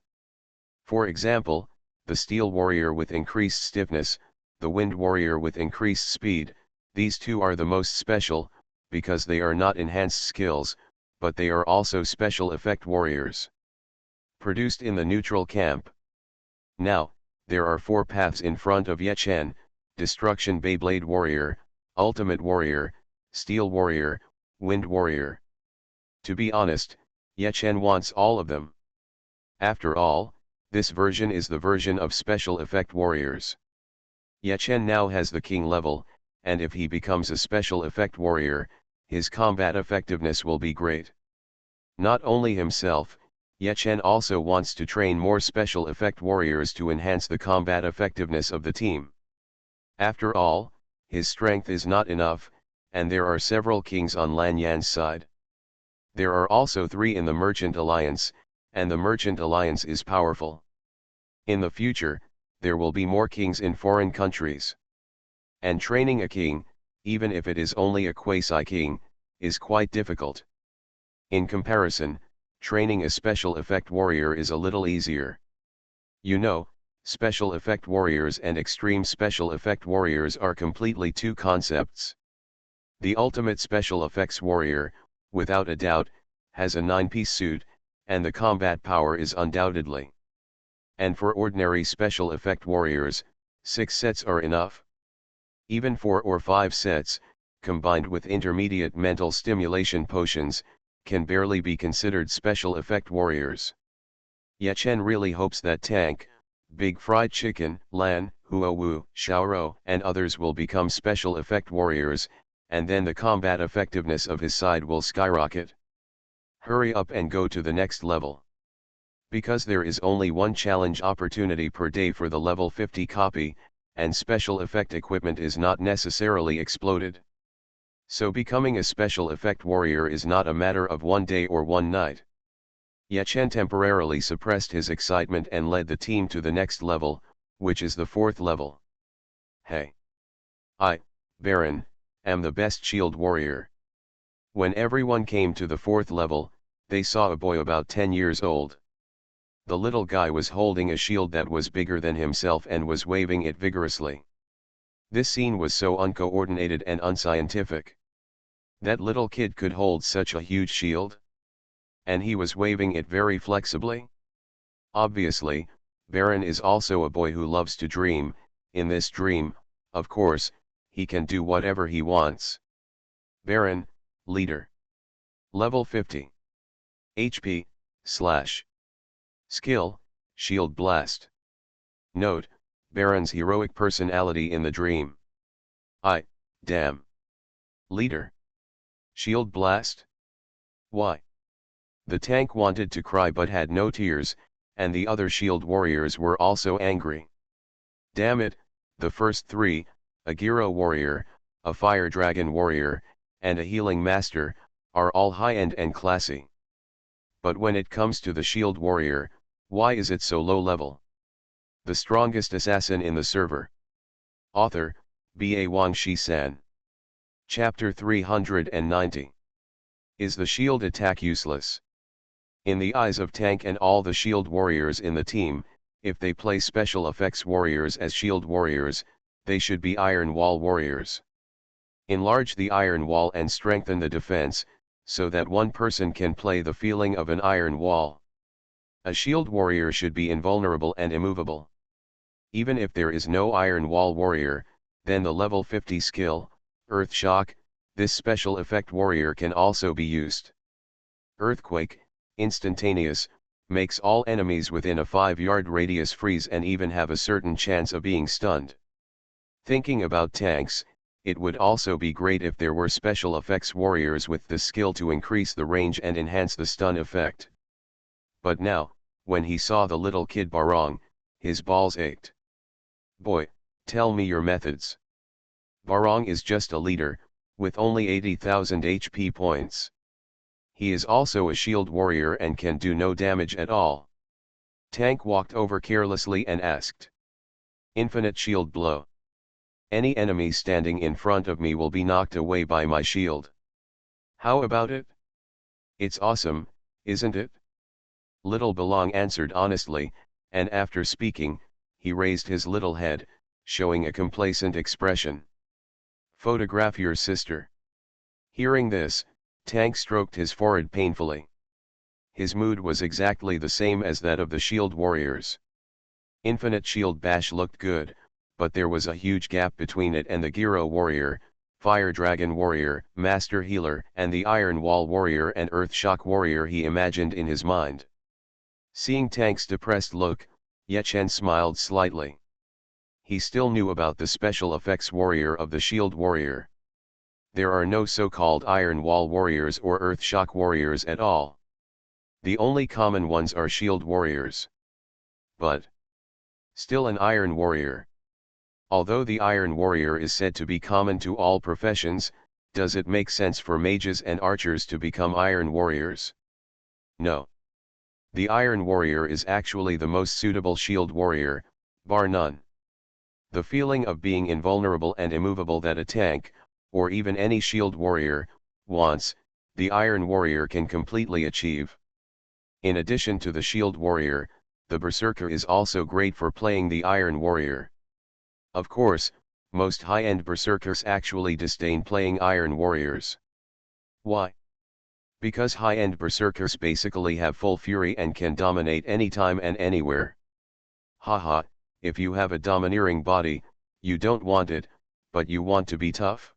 For example, the steel warrior with increased stiffness, the wind warrior with increased speed, these 2 are the most special, because they are not enhanced skills, but they are also special effect warriors. Produced in the neutral camp. Now, there are 4 paths in front of Yechen: Destruction Beyblade Warrior, Ultimate Warrior, Steel Warrior, Wind Warrior. To be honest, Yechen wants all of them. After all, this version is the version of special effect warriors. Yechen now has the king level, and if he becomes a special effect warrior, his combat effectiveness will be great. Not only himself, Yechen also wants to train more special effect warriors to enhance the combat effectiveness of the team. After all, his strength is not enough, and there are several kings on Lan Yan's side. There are also 3 in the Merchant Alliance, and the Merchant Alliance is powerful. In the future, there will be more kings in foreign countries. And training a king, even if it is only a quasi-king, is quite difficult. In comparison, training a special effect warrior is a little easier. You know, special effect warriors and extreme special effect warriors are completely 2 concepts. The ultimate special effects warrior, without a doubt, has a 9-piece suit, and the combat power is undoubtedly. And for ordinary special effect warriors, 6 sets are enough. Even 4 or 5 sets, combined with intermediate mental stimulation potions, can barely be considered special effect warriors. Yechen really hopes that Tank, Big Fried Chicken, Lan, Huowu, Xiaoro, and others will become special effect warriors, and then the combat effectiveness of his side will skyrocket. Hurry up and go to the next level. Because there is only one challenge opportunity per day for the level 50 copy, and special effect equipment is not necessarily exploded. So becoming a special effect warrior is not a matter of one day or one night. Yechen temporarily suppressed his excitement and led the team to the next level, which is the 4th level. Hey! I, Baron, am the best shield warrior. When everyone came to the 4th level, they saw a boy about 10 years old. The little guy was holding a shield that was bigger than himself and was waving it vigorously. This scene was so uncoordinated and unscientific. That little kid could hold such a huge shield? And he was waving it very flexibly? Obviously, Baron is also a boy who loves to dream. In this dream, of course, he can do whatever he wants. Baron, leader. Level 50. HP, / Skill, Shield Blast. Note, Baron's heroic personality in the dream. Damn. Leader. Shield Blast? Why? The tank wanted to cry but had no tears, and the other shield warriors were also angry. Damn it, the first 3, a Gyro warrior, a Fire Dragon warrior, and a Healing Master, are all high-end and classy. But when it comes to the shield warrior, why is it so low level? The strongest assassin in the server. Author, B.A. Wang Shi-san. Chapter 390. Is the shield attack useless? In the eyes of Tank and all the shield warriors in the team, if they play special effects warriors as shield warriors, they should be Iron Wall warriors. Enlarge the Iron Wall and strengthen the defense, so that one person can play the feeling of an Iron Wall. A shield warrior should be invulnerable and immovable. Even if there is no Iron Wall warrior, then the level 50 skill, Earth Shock, this special effect warrior can also be used. Earthquake, instantaneous, makes all enemies within a 5-yard radius freeze and even have a certain chance of being stunned. Thinking about tanks, it would also be great if there were special effects warriors with the skill to increase the range and enhance the stun effect. But now, when he saw the little kid Barong, his balls ached. Boy, tell me your methods. Barong is just a leader, with only 80,000 HP points. He is also a shield warrior and can do no damage at all. Tank walked over carelessly and asked. Infinite shield blow. Any enemy standing in front of me will be knocked away by my shield. How about it? It's awesome, isn't it? Little Belong answered honestly, and after speaking, he raised his little head, showing a complacent expression. Photograph your sister. Hearing this, Tank stroked his forehead painfully. His mood was exactly the same as that of the shield warriors. Infinite shield bash looked good, but there was a huge gap between it and the Gyro warrior, Fire Dragon warrior, Master Healer, and the Iron Wall warrior and Earth Shock warrior he imagined in his mind. Seeing Tank's depressed look, Yechen smiled slightly. He still knew about the special effects warrior of the shield warrior. There are no so-called Iron Wall warriors or Earth Shock warriors at all. The only common ones are shield warriors. But still an Iron Warrior. Although the Iron Warrior is said to be common to all professions, does it make sense for mages and archers to become Iron Warriors? No. The Iron Warrior is actually the most suitable shield warrior, bar none. The feeling of being invulnerable and immovable that a tank, or even any shield warrior, wants, the Iron Warrior can completely achieve. In addition to the shield warrior, the Berserker is also great for playing the Iron Warrior. Of course, most high-end Berserkers actually disdain playing Iron Warriors. Why? Because high-end Berserkers basically have full fury and can dominate anytime and anywhere. Haha, if you have a domineering body, you don't want it, but you want to be tough?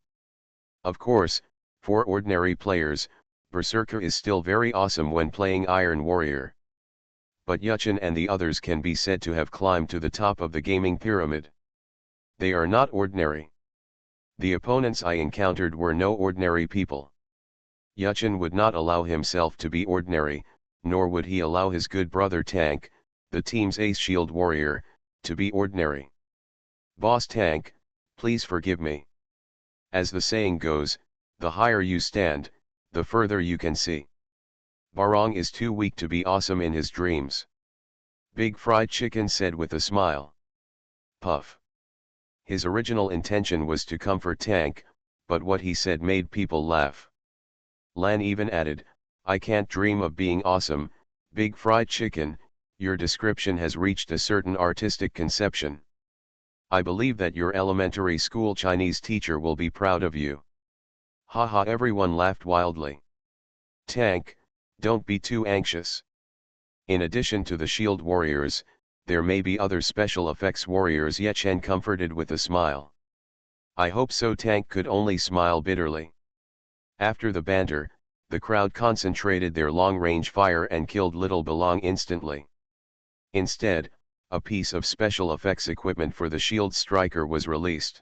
Of course, for ordinary players, Berserker is still very awesome when playing Iron Warrior. But Yechen and the others can be said to have climbed to the top of the gaming pyramid. They are not ordinary. The opponents I encountered were no ordinary people. Yuchen would not allow himself to be ordinary, nor would he allow his good brother Tank, the team's ace shield warrior, to be ordinary. Boss Tank, please forgive me. As the saying goes, the higher you stand, the further you can see. Barong is too weak to be awesome in his dreams. Big Fried Chicken said with a smile. Puff. His original intention was to comfort Tank, but what he said made people laugh. Lan even added, I can't dream of being awesome, Big Fried Chicken, your description has reached a certain artistic conception. I believe that your elementary school Chinese teacher will be proud of you. Haha, everyone laughed wildly. Tank, don't be too anxious. In addition to the shield warriors, there may be other special effects warriors, Yechen comforted with a smile. I hope so. Tank could only smile bitterly. After the banter, the crowd concentrated their long-range fire and killed Little Belong instantly. Instead, a piece of special effects equipment for the shield striker was released.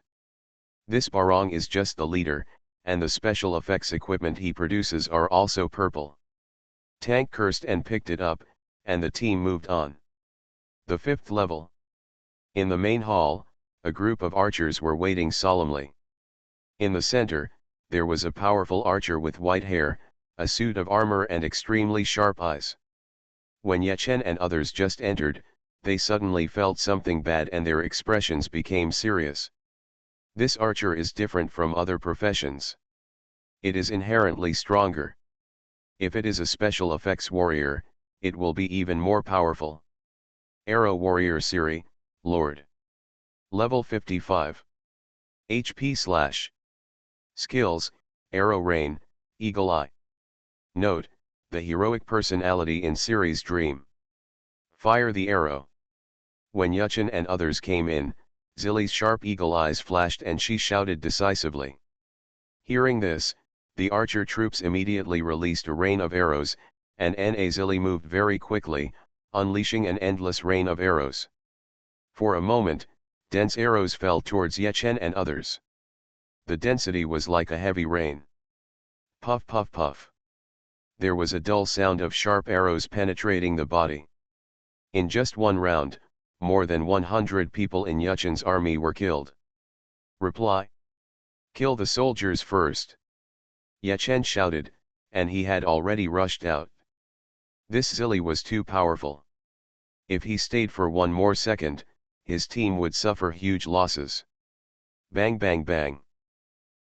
This Barong is just the leader, and the special effects equipment he produces are also purple. Tank cursed and picked it up, and the team moved on. The 5th level. In the main hall, a group of archers were waiting solemnly. In the center, there was a powerful archer with white hair, a suit of armor and extremely sharp eyes. When Yechen and others just entered, they suddenly felt something bad and their expressions became serious. This archer is different from other professions. It is inherently stronger. If it is a special effects warrior, it will be even more powerful. Arrow Warrior Siri, Lord. Level 55. HP/. Skills, Arrow Rain, Eagle Eye. Note, the heroic personality in Siri's dream. Fire the arrow. When Yuchen and others came in, Zilly's sharp eagle eyes flashed and she shouted decisively. Hearing this, the archer troops immediately released a rain of arrows, and Zilly moved very quickly, unleashing an endless rain of arrows. For a moment, dense arrows fell towards Yechen and others. The density was like a heavy rain. Puff puff puff. There was a dull sound of sharp arrows penetrating the body. In just one round, more than 100 people in Yuchen's army were killed. Reply. Kill the soldiers first. Yechen shouted, and he had already rushed out. This Zilly was too powerful. If he stayed for one more second, his team would suffer huge losses. Bang bang bang.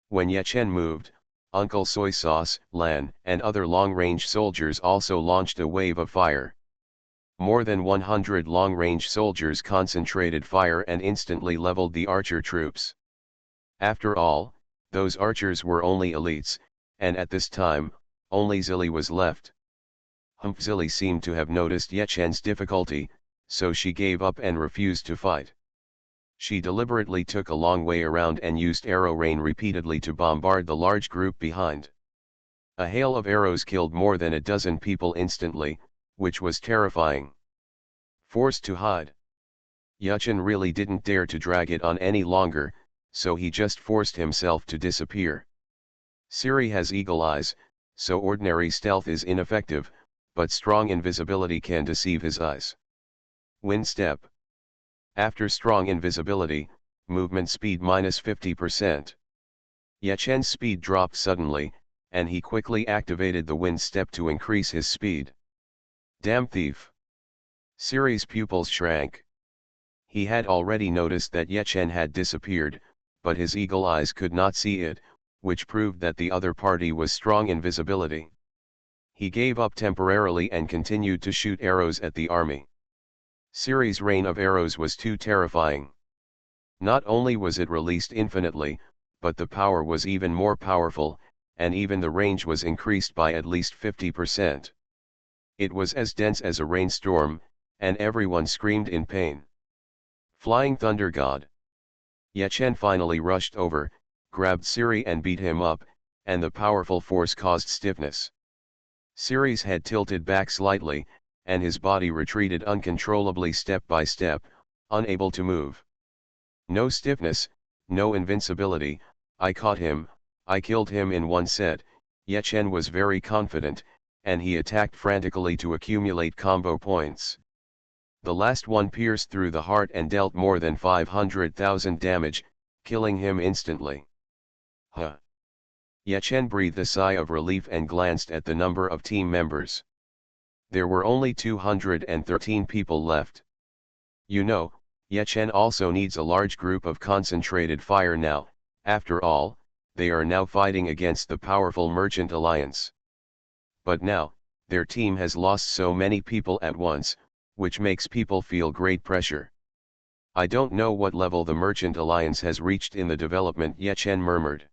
When Yechen moved, Uncle Soy Sauce, Lan, and other long-range soldiers also launched a wave of fire. More than 100 long-range soldiers concentrated fire and instantly leveled the archer troops. After all, those archers were only elites, and at this time, only Zilly was left. Zilly seemed to have noticed Yechen's difficulty, so she gave up and refused to fight. She deliberately took a long way around and used arrow rain repeatedly to bombard the large group behind. A hail of arrows killed more than a dozen people instantly, which was terrifying. Forced to hide. Yuchen really didn't dare to drag it on any longer, so he just forced himself to disappear. Siri has eagle eyes, so ordinary stealth is ineffective, but strong invisibility can deceive his eyes. Wind step. After strong invisibility, movement speed minus 50%. Yechen's speed dropped suddenly, and he quickly activated the wind step to increase his speed. Damn thief. Siri's pupils shrank. He had already noticed that Yechen had disappeared, but his eagle eyes could not see it, which proved that the other party was strong invisibility. He gave up temporarily and continued to shoot arrows at the army. Siri's rain of arrows was too terrifying. Not only was it released infinitely, but the power was even more powerful, and even the range was increased by at least 50%. It was as dense as a rainstorm, and everyone screamed in pain. Flying Thunder God. Yechen finally rushed over, grabbed Siri and beat him up, and the powerful force caused stiffness. Siri's head tilted back slightly, and his body retreated uncontrollably step by step, unable to move. No stiffness, no invincibility, I caught him, I killed him in one set, Ye Chen was very confident, and he attacked frantically to accumulate combo points. The last one pierced through the heart and dealt more than 500,000 damage, killing him instantly. Huh. Ye Chen breathed a sigh of relief and glanced at the number of team members. There were only 213 people left. You know, Ye Chen also needs a large group of concentrated fire now. After all, they are now fighting against the powerful Merchant Alliance. But now, their team has lost so many people at once, which makes people feel great pressure. I don't know what level the Merchant Alliance has reached in the development, Ye Chen murmured.